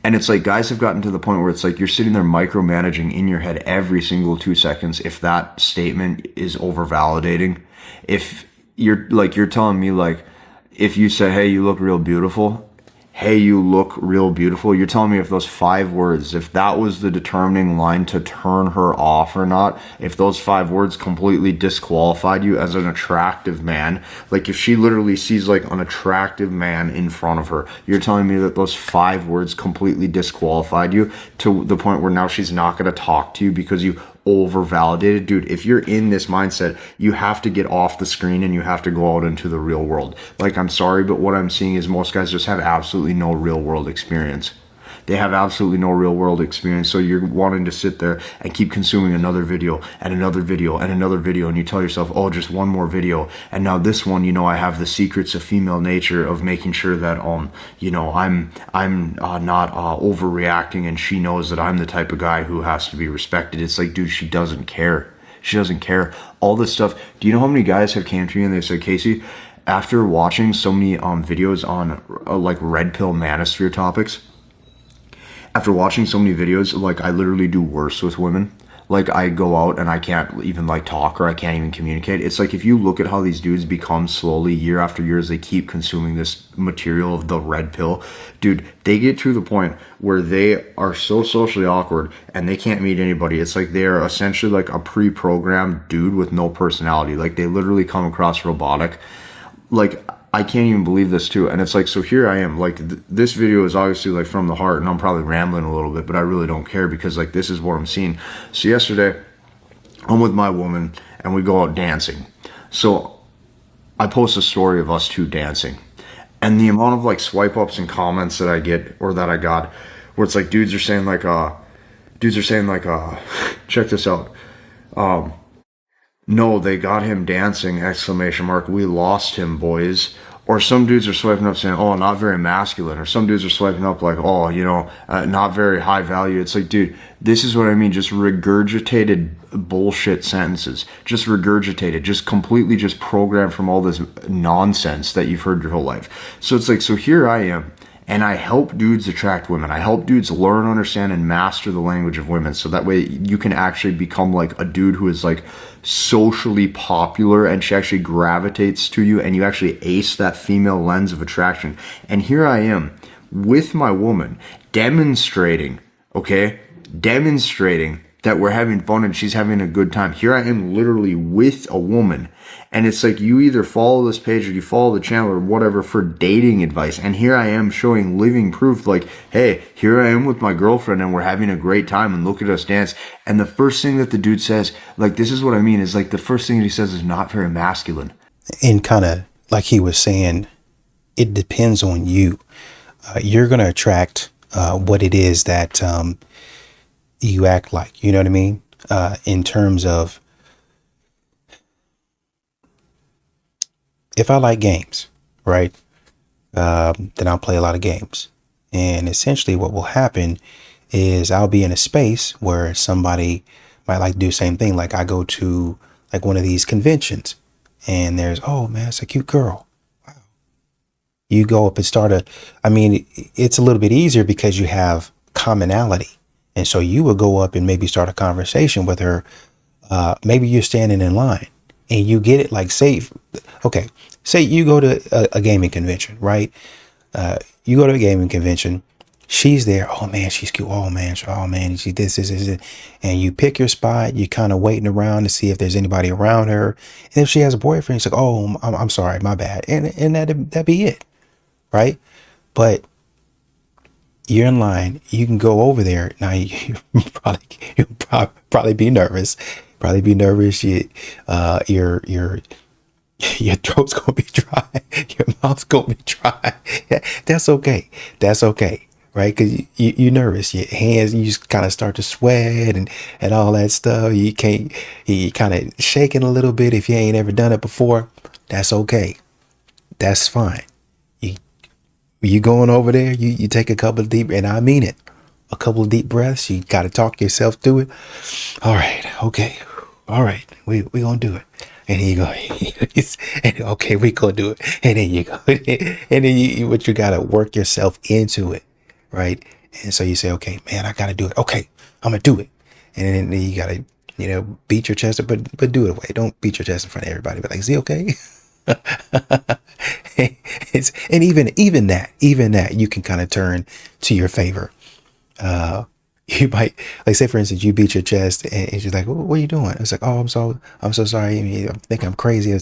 And it's like, guys have gotten to the point where it's like, you're sitting there micromanaging in your head every single 2 seconds if that statement is over validating. If you're telling me, like, if you say, hey, you look real beautiful, hey, you look real beautiful, you're telling me if those 5 words, if that was the determining line to turn her off or not, if those 5 words completely disqualified you as an attractive man, like if she literally sees like an attractive man in front of her, you're telling me that those 5 words completely disqualified you to the point where now she's not going to talk to you because you over validated? Dude, if you're in this mindset, you have to get off the screen and you have to go out into the real world. Like, I'm sorry, but what I'm seeing is most guys just have absolutely no real world experience. They have absolutely no real world experience. So you're wanting to sit there and keep consuming another video and another video and another video, and you tell yourself, oh, just one more video, and now this one, you know, I have the secrets of female nature of making sure that you know, I'm not overreacting, and she knows that I'm the type of guy who has to be respected. It's like, dude, she doesn't care. She doesn't care. All this stuff. Do you know how many guys have came to me and they said, Casey, after watching so many videos on like red pill manosphere topics, after watching so many videos, like, I literally do worse with women. Like, I go out and I can't even like talk, or I can't even communicate. It's like, if you look at how these dudes become slowly year after year as they keep consuming this material of the red pill, dude, they get to the point where they are so socially awkward and they can't meet anybody. It's like they're essentially like a pre-programmed dude with no personality. Like, they literally come across robotic. Like, I can't even believe this too. And it's like, so here I am, like, this video is obviously like from the heart, and I'm probably rambling a little bit, but I really don't care, because like, this is what I'm seeing. So yesterday I'm with my woman and we go out dancing. So I post a story of us 2 dancing, and the amount of like swipe ups and comments that I get, or that I got, where it's like, dudes are saying like, check this out. No, they got him dancing, exclamation mark. We lost him, boys. Or some dudes are swiping up saying, oh, not very masculine. Or some dudes are swiping up like, oh, you know, not very high value. It's like, dude, this is what I mean. Just regurgitated bullshit sentences. Just regurgitated. Just completely just programmed from all this nonsense that you've heard your whole life. So it's like, so here I am. And I help dudes attract women. I help dudes learn, understand, and master the language of women. So that way you can actually become like a dude who is like socially popular, and she actually gravitates to you, and you actually ace that female lens of attraction. And here I am with my woman demonstrating that we're having fun and she's having a good time. Here I am literally with a woman. And it's like, you either follow this page or you follow the channel or whatever for dating advice. And here I am showing living proof, like, hey, here I am with my girlfriend and we're having a great time, and look at us dance. And the first thing that the dude says, like, this is what I mean, is like, the first thing that he says is not very masculine. And kind of like he was saying, it depends on you. You're going to attract what it is that you act like, you know what I mean? In terms of, if I like games, right? Then I'll play a lot of games. And essentially what will happen is I'll be in a space where somebody might like to do the same thing. Like, I go to like one of these conventions and there's, oh man, it's a cute girl. Wow. You go up and it's a little bit easier because you have commonality. And so you would go up and maybe start a conversation with her. Maybe you're standing in line and you get it, like, say you go to a gaming convention, right? You go to a gaming convention, she's there. Oh man, she's cute. Oh man, she this. And you pick your spot. You kind of waiting around to see if there's anybody around her. And if she has a boyfriend, it's like, oh, I'm sorry, my bad. And that'd be it, right? But you're in line. You can go over there now. You probably be nervous. Probably be nervous. Your throat's gonna be dry. Your mouth's gonna be dry. That's okay. That's okay, right? Because you're nervous. Your hands, you just kind of start to sweat and all that stuff. You kind of shaking a little bit if you ain't ever done it before. That's okay. That's fine. You going over there, you take a couple of deep, and I mean it, a couple of deep breaths. You got to talk yourself through it. All right, okay, all right, we gonna do it. And then you go, and okay, we gonna do it. And then you go, and then you gotta work yourself into it, right? And so you say, okay, man, I gotta do it. Okay, I'm gonna do it. And then you gotta, beat your chest, but do it away. Don't beat your chest in front of everybody. But like, is he okay? And even that you can kind of turn to your favor. You might, like, say for instance, you beat your chest and she's like, what are you doing? It's like, oh, I'm so sorry. I mean, I think I'm crazy.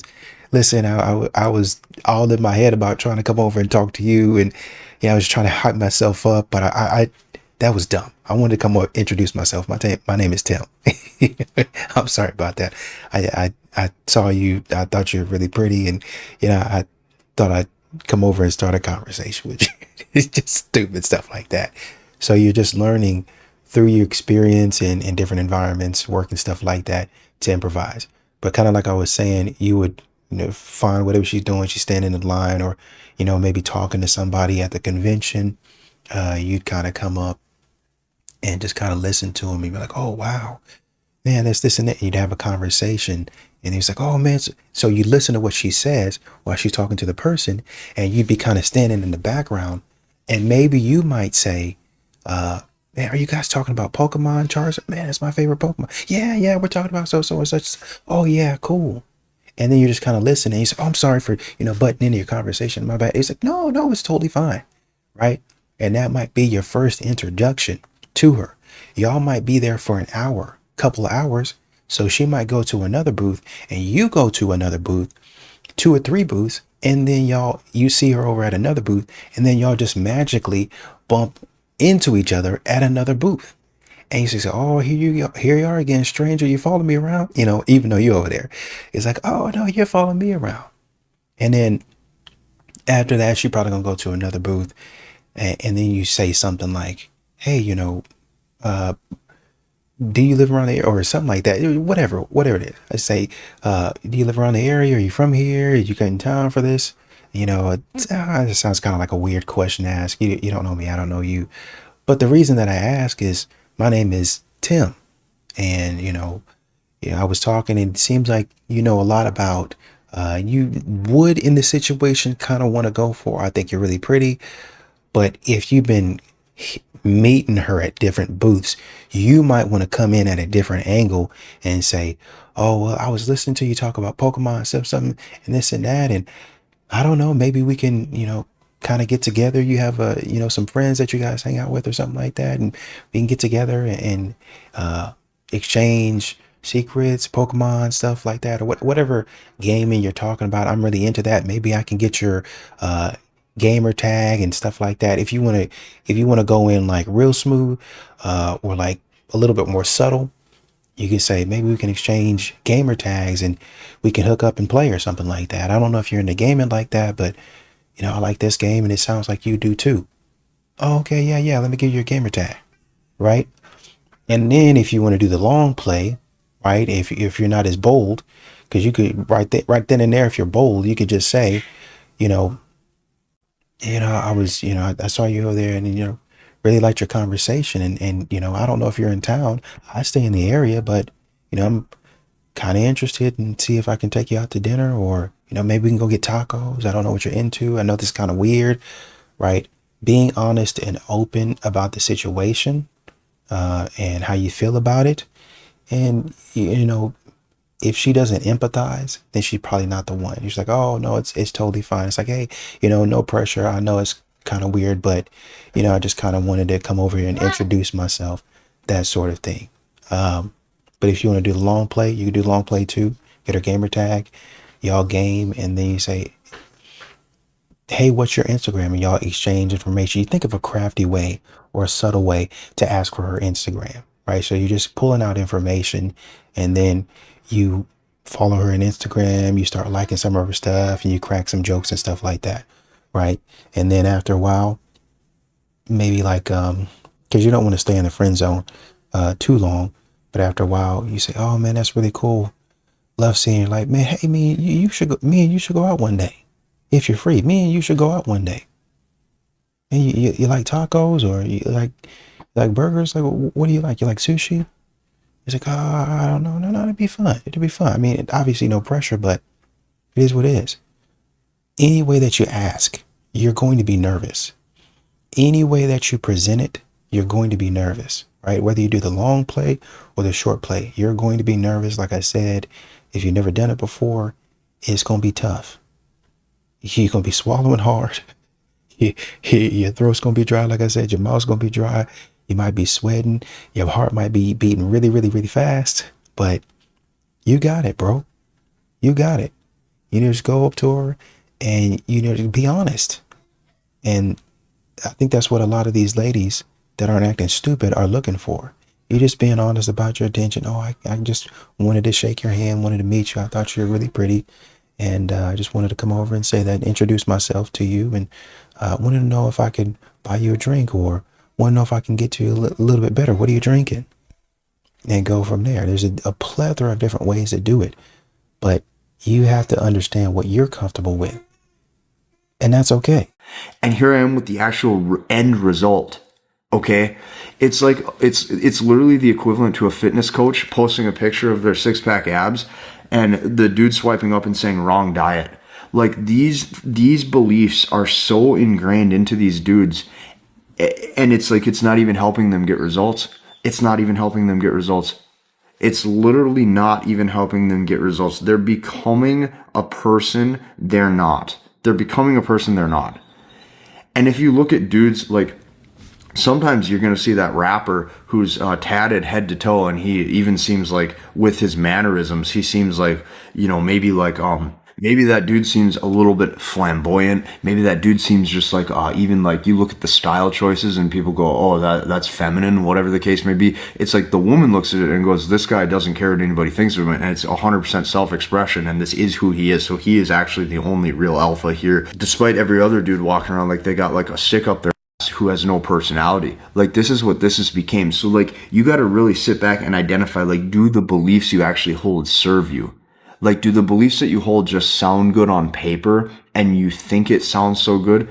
Listen, I was all in my head about trying to come over and talk to you, and I was trying to hype myself up, but I that was dumb. I wanted to come up, introduce myself. My name is Tim. I'm sorry about that. I saw you. I thought you were really pretty, and I thought I'd come over and start a conversation with you. It's just stupid stuff like that. So you're just learning through your experience in different environments, work and stuff like that, to improvise. But kind of like I was saying, you would find whatever she's doing. She's standing in line, or maybe talking to somebody at the convention. You'd kind of come up and just kind of listen to him and be like, oh wow, man, that's this and that. You'd have a conversation, and he's like, oh man. So you listen to what she says while she's talking to the person, and you'd be kind of standing in the background, and maybe you might say, man, are you guys talking about Pokemon, Charizard? Man, that's my favorite Pokemon. Yeah, we're talking about so and such. Oh yeah, cool. And then you just kind of listen, and you say, oh, I'm sorry for butting into your conversation. My bad. It's like, no, it's totally fine, right? And that might be your first introduction to her. Y'all might be there for an hour, couple of hours. So she might go to another booth, and you go to another booth, 2 or 3 booths, and then you see her over at another booth, and then y'all just magically bump into each other at another booth. And you say, oh, here you are again, stranger. You follow me around, even though you're over there. It's like, oh no, you're following me around. And then after that, she probably gonna go to another booth, and then you say something like, hey, do you live around the area, or something like that? Whatever it is. I say, do you live around the area? Are you from here? Did you come in town for this? It just sounds kind of like a weird question to ask. You don't know me, I don't know you. But the reason that I ask is, my name is Tim, and I was talking, and it seems like you know a lot about. You would, in this situation, kind of want to go for. I think you're really pretty, but if you've been meeting her at different booths, you might want to come in at a different angle and say, oh, well, I was listening to you talk about Pokemon stuff, something, and this and that, and I don't know, maybe we can, kind of get together. You have some friends that you guys hang out with or something like that, and we can get together and exchange secrets, Pokemon, stuff like that, or whatever gaming you're talking about. I'm really into that. Maybe I can get your gamer tag and stuff like that. If you want to go in like real smooth, or like a little bit more subtle, you can say, maybe we can exchange gamer tags and we can hook up and play or something like that. I don't know if you're into gaming like that, but I like this game and it sounds like you do too. Oh, okay, yeah, let me give you a gamer tag, right? And then if you want to do the long play, right? If you're not as bold, because you could right then and there, if you're bold, you could just say, I was, I saw you over there, and really liked your conversation, and I don't know if you're in town. I stay in the area, but I'm kind of interested and see if I can take you out to dinner, or maybe we can go get tacos. I don't know what you're into. I know this is kind of weird, right? Being honest and open about the situation, and how you feel about it. And if she doesn't empathize, then she's probably not the one. She's like, oh no, it's totally fine. It's like, hey, no pressure. I know it's kind of weird, but you know, I just kind of wanted to come over here and introduce myself, that sort of thing. But if you want to do the long play, you can do the long play too. Get her gamer tag, y'all game, and then you say, hey, what's your Instagram? And y'all exchange information. You think of a crafty way or a subtle way to ask for her Instagram, right? So you're just pulling out information, and then you follow her on Instagram, you start liking some of her stuff, and you crack some jokes and stuff like that, right? And then after a while, maybe like, because you don't want to stay in the friend zone too long, but after a while, you say, oh man, that's really cool. Love seeing you. Like, man, hey, you should go, me and you should go out one day. If you're free, me and you should go out one day. And you like tacos, or you like burgers? Like, what do you like? You like sushi? He's like, oh, I don't know. No, it'd be fun. It'd be fun. I mean, obviously no pressure, but it is what it is. Any way that you ask, you're going to be nervous. Any way that you present it, you're going to be nervous, right? Whether you do the long play or the short play, you're going to be nervous. Like I said, if you've never done it before, it's going to be tough. You're going to be swallowing hard. Your throat's going to be dry. Like I said, your mouth's going to be dry. You might be sweating. Your heart might be beating really, really, really fast. But you got it, bro. You got it. You need to just go up to her and you need to be honest. And I think that's what a lot of these ladies that aren't acting stupid are looking for. You're just being honest about your intention. Oh, I just wanted to shake your hand, wanted to meet you. I thought you were really pretty. And I just wanted to come over and say that, introduce myself to you, and wanted to know if I could buy you a drink, or want to know if I can get to you a little bit better. What are you drinking? And go from there. There's a plethora of different ways to do it, but you have to understand what you're comfortable with, and that's okay. And here I am with the actual end result. Okay, it's like it's literally the equivalent to a fitness coach posting a picture of their six-pack abs and the dude swiping up and saying wrong diet. Like these beliefs are so ingrained into these dudes, and it's like it's not even helping them get results. It's not even helping them get results. It's literally not even helping them get results. They're becoming a person they're not. They're becoming a person they're not. And if you look at dudes, like sometimes you're going to see that rapper who's tatted head to toe, and he even seems like, with his mannerisms, he seems like, you know, maybe that dude seems a little bit flamboyant. Maybe that dude seems just like, even like you look at the style choices and people go, oh, that's feminine, whatever the case may be. It's like the woman looks at it and goes, this guy doesn't care what anybody thinks of him. And it's 100% self-expression. And this is who he is. So he is actually the only real alpha here, despite every other dude walking around like they got like a stick up their ass who has no personality. Like, this is what this has became. So like, you got to really sit back and identify, like, do the beliefs you actually hold serve you? Like, do the beliefs that you hold just sound good on paper and you think it sounds so good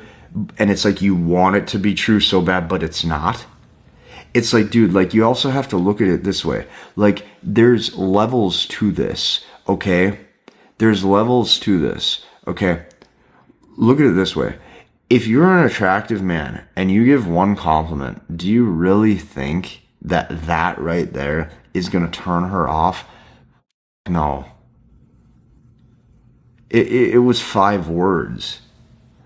and it's like you want it to be true so bad, but it's not? It's like, dude, like, you also have to look at it this way. Like, there's levels to this, okay? There's levels to this, okay? Look at it this way. If you're an attractive man and you give one compliment, do you really think that right there is going to turn her off? No. It was 5 words.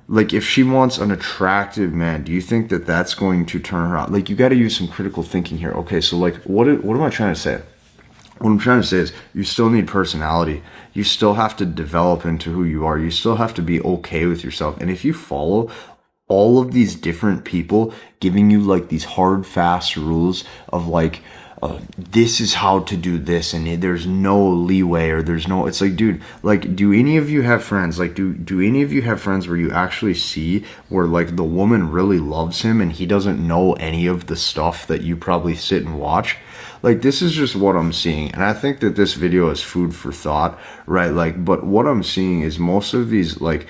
Like, if she wants an attractive man, do you think that that's going to turn her on? Like, you got to use some critical thinking here. Okay, so like, what am I trying to say? What I'm trying to say is, you still need personality. You still have to develop into who you are. You still have to be okay with yourself. And if you follow all of these different people giving you like these hard, fast rules of like, this is how to do this, and there's no leeway, or there's no, it's like, dude, like, do any of you have friends, like, do any of you have friends where you actually see where like the woman really loves him and he doesn't know any of the stuff that you probably sit and watch? Like, this is just what I'm seeing, and I think that this video is food for thought, right? Like, but what I'm seeing is most of these like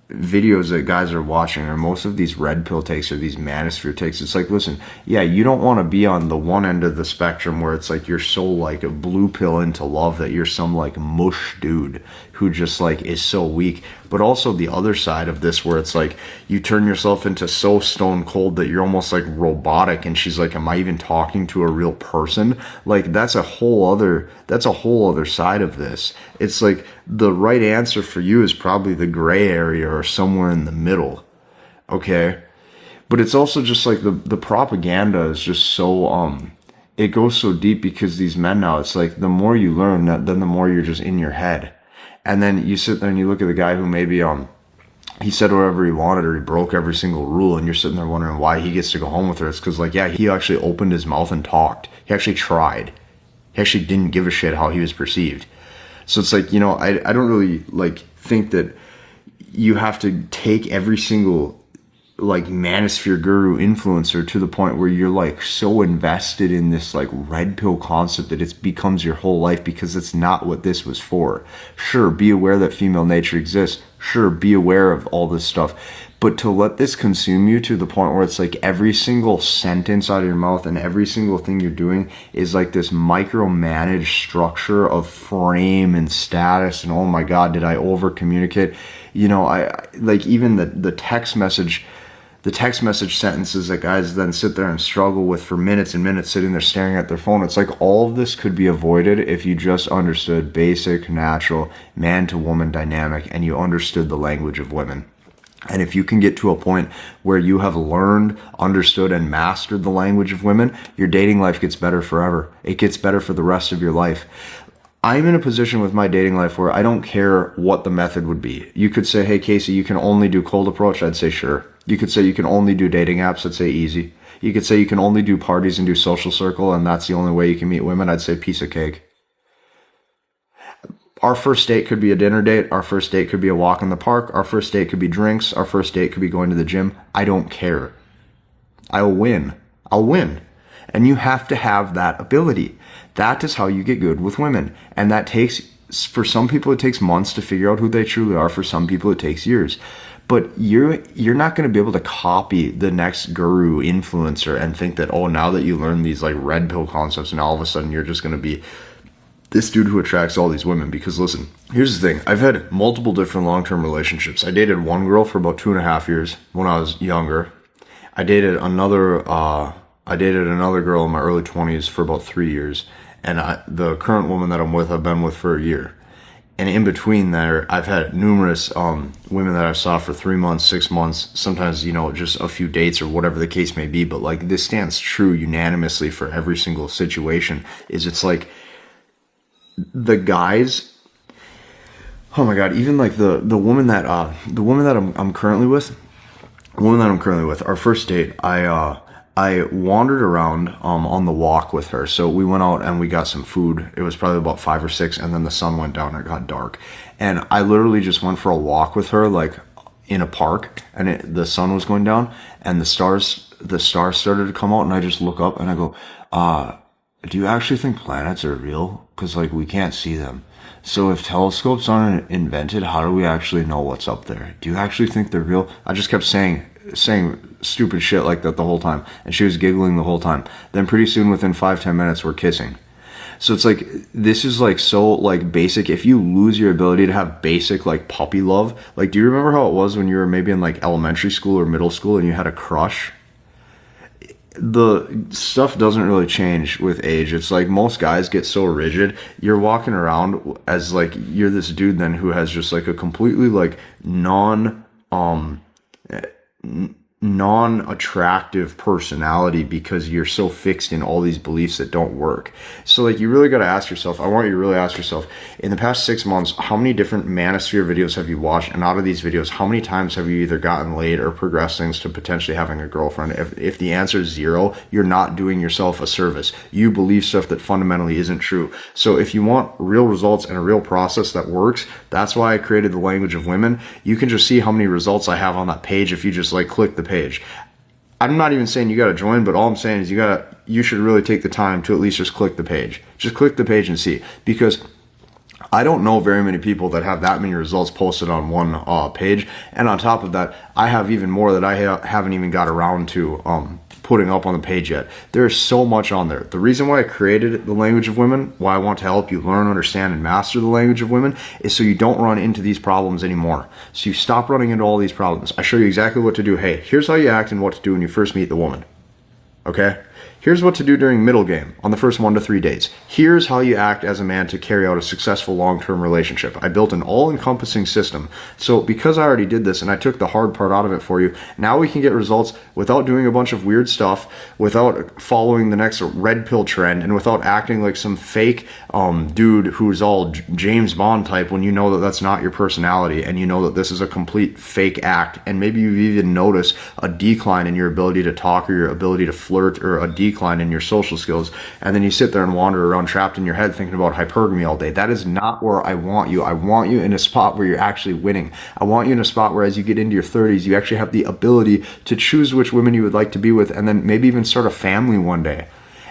videos that guys are watching, or most of these red pill takes or these manosphere takes, it's like, listen, yeah, you don't want to be on the one end of the spectrum where it's like you're so like a blue pill into love that you're some like mush dude who just like is so weak, but also the other side of this where it's like you turn yourself into so stone cold that you're almost like robotic, and she's like, am I even talking to a real person? Like, that's a whole other side of this. It's like the right answer for you is probably the gray area or somewhere in the middle. Okay, But it's also just like the propaganda is just so it goes so deep because these men now, it's like the more you learn, then the more you're just in your head. And then you sit there and you look at the guy who maybe he said whatever he wanted or he broke every single rule, and you're sitting there wondering why he gets to go home with her. It's because, like, yeah, he actually opened his mouth and talked. He actually tried. He actually didn't give a shit how he was perceived. So it's like, I don't really like think that you have to take every single like manosphere guru influencer to the point where you're like so invested in this like red pill concept that it becomes your whole life, because it's not what this was for. Sure, be aware that female nature exists. Sure, be aware of all this stuff. But to let this consume you to the point where it's like every single sentence out of your mouth and every single thing you're doing is like this micromanaged structure of frame and status, and oh my God, did I over communicate? I like even the text message sentences that guys then sit there and struggle with for minutes and minutes, sitting there staring at their phone. It's like all of this could be avoided if you just understood basic, natural man to woman dynamic, and you understood the language of women. And if you can get to a point where you have learned, understood, and mastered the language of women, your dating life gets better forever. It gets better for the rest of your life. I'm in a position with my dating life where I don't care what the method would be. You could say, hey, Casey, you can only do cold approach. I'd say, sure. You could say you can only do dating apps. I'd say easy. You could say you can only do parties and do social circle, and that's the only way you can meet women. I'd say piece of cake. Our first date could be a dinner date. Our first date could be a walk in the park. Our first date could be drinks. Our first date could be going to the gym. I don't care. I'll win. And you have to have that ability. That is how you get good with women. And that takes, for some people, it takes months to figure out who they truly are. For some people, it takes years. But you're not going to be able to copy the next guru influencer and think that, oh, now that you learn these like red pill concepts, and all of a sudden you're just going to be this dude who attracts all these women. Because listen, here's the thing. I've had multiple different long-term relationships. I dated one girl for about 2.5 years when I was younger. I dated another girl in my early 20s for about 3 years. And the current woman that I'm with, I've been with for a year. And in between there, I've had numerous women that I saw for 3 months, 6 months, sometimes, just a few dates or whatever the case may be. But like this stands true unanimously for every single situation, is it's like the guys, oh my God, even like the woman that I'm currently with, our first date, I wandered around on the walk with her. So we went out and we got some food. It was probably about 5 or 6, and then the sun went down and it got dark. And I literally just went for a walk with her, like in a park, and the sun was going down, and the stars started to come out, and I just look up and I go, do you actually think planets are real? Because like we can't see them. So if telescopes aren't invented, how do we actually know what's up there? Do you actually think they're real? I just kept saying stupid shit like that the whole time, and she was giggling the whole time. Then pretty soon, within 5-10 minutes, we're kissing. So it's like, this is like so like basic. If you lose your ability to have basic like puppy love, like, do you remember how it was when you were maybe in like elementary school or middle school and you had a crush? The stuff doesn't really change with age. It's like most guys get so rigid. You're walking around as like you're this dude then who has just like a completely like non-attractive personality, because you're so fixed in all these beliefs that don't work. So like you really got to ask yourself, I want you to really ask yourself, in the past 6 months, how many different manosphere videos have you watched? And out of these videos, how many times have you either gotten laid or progressed things to potentially having a girlfriend? If the answer is 0, you're not doing yourself a service. You believe stuff that fundamentally isn't true. So if you want real results and a real process that works, that's why I created the language of women. You can just see how many results I have on that page if you just like click the page. I'm not even saying you got to join, but all I'm saying is you should really take the time to at least just click the page. Just click the page and see, because I don't know very many people that have that many results posted on one page. And on top of that, I have even more that I haven't even got around to putting up on the page yet. There's so much on there. The reason why I created the language of women, why I want to help you learn, understand, and master the language of women, is so you don't run into these problems anymore. So you stop running into all these problems. I show you exactly what to do. Hey, here's how you act and what to do when you first meet the woman. Okay? Here's what to do during middle game on the first 1 to 3 dates. Here's how you act as a man to carry out a successful long-term relationship. I built an all-encompassing system. So because I already did this and I took the hard part out of it for you, now we can get results without doing a bunch of weird stuff, without following the next red pill trend, and without acting like some fake dude who's all James Bond type when you know that that's not your personality and you know that this is a complete fake act. And maybe you even notice a decline in your ability to talk or your ability to flirt, or a decline in your social skills, and then you sit there and wander around trapped in your head thinking about hypergamy all day. That is not where I want you. I want you in a spot where you're actually winning. I want you in a spot where as you get into your 30s, you actually have the ability to choose which women you would like to be with, and then maybe even start a family one day.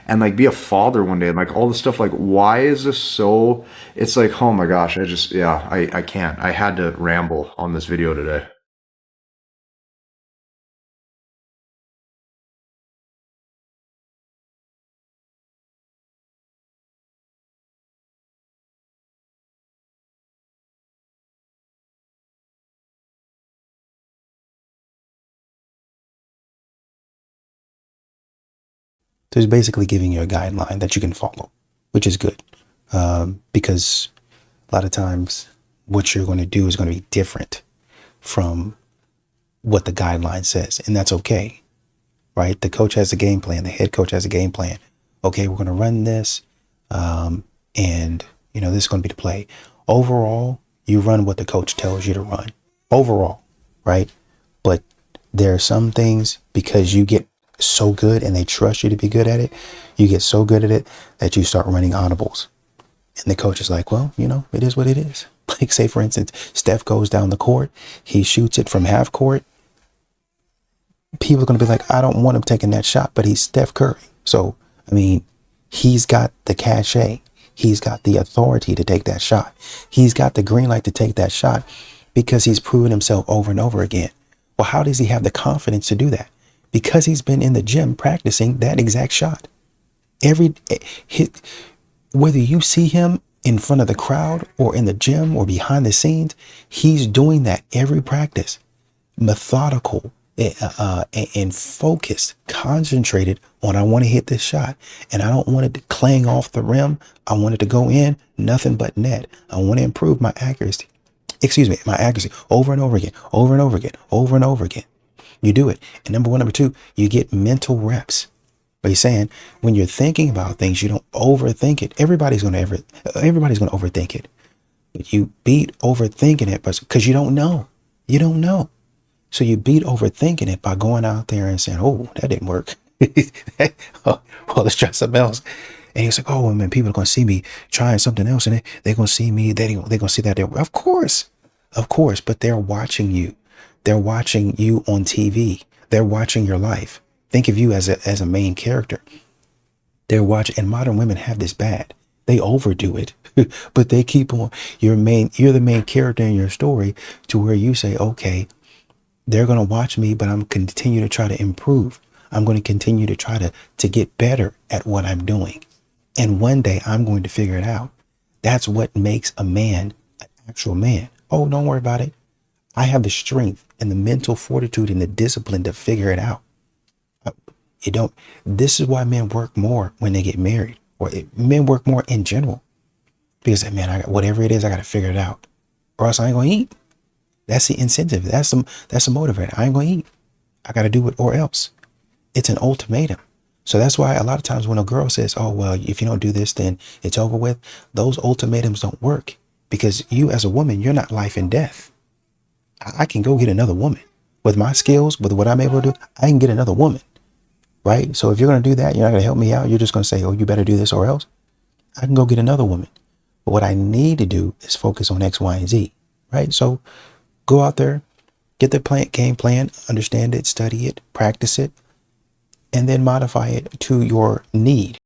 And like be a father one day, and like all the stuff. Like, why is this so? It's like, oh my gosh, I can't. I had to ramble on this video today. So it's basically giving you a guideline that you can follow, which is good, because a lot of times what you're going to do is going to be different from what the guideline says, and that's okay, right? The coach has a game plan. The head coach has a game plan. Okay, we're going to run this, and this is going to be the play. Overall, you run what the coach tells you to run. Overall, right? But there are some things, because you get so good and they trust you to be good at it, you get so good at it that you start running audibles. And the coach is like, well, it is what it is. Like, say, for instance, Steph goes down the court, he shoots it from half court. People are going to be like, I don't want him taking that shot, but he's Steph Curry. So, he's got the cachet. He's got the authority to take that shot. He's got the green light to take that shot because he's proven himself over and over again. Well, how does he have the confidence to do that? Because he's been in the gym practicing that exact shot. Whether you see him in front of the crowd or in the gym or behind the scenes, he's doing that every practice. Methodical and focused, concentrated on, I want to hit this shot and I don't want it to clang off the rim. I want it to go in, nothing but net. I want to improve my accuracy. My accuracy over and over again, over and over again, over and over again. You do it. And number one, number two, you get mental reps. But he's saying when you're thinking about things, you don't overthink it. Everybody's going to overthink it. But you beat overthinking it because you don't know. You don't know. So you beat overthinking it by going out there and saying, oh, that didn't work. Well, let's try something else. And he's like, oh, man, people are going to see me trying something else. And they're going to see me. They're going to see that. Of course. But they're watching you. They're watching you on TV. They're watching your life. Think of you as a main character. They're watching, and modern women have this bad. They overdo it, but they keep on. You're the main character in your story, to where you say, okay, they're going to watch me, but I'm continue to try to improve. I'm going to continue to try to get better at what I'm doing. And one day I'm going to figure it out. That's what makes a man an actual man. Oh, don't worry about it. I have the strength and the mental fortitude and the discipline to figure it out. This is why men work more when they get married, or men work more in general, because, man, whatever it is, I got to figure it out, or else I ain't going to eat. That's the incentive. That's the motivator. I ain't going to eat. I got to do it or else. It's an ultimatum. So that's why a lot of times when a girl says, oh, well, if you don't do this, then it's over with. Those ultimatums don't work, because you as a woman, you're not life and death. I can go get another woman with my skills, with what I'm able to do. I can get another woman. Right? So if you're going to do that, you're not going to help me out. You're just going to say, oh, you better do this or else. I can go get another woman. But what I need to do is focus on X, Y, and Z. Right? So go out there, get the game plan, understand it, study it, practice it, and then modify it to your need.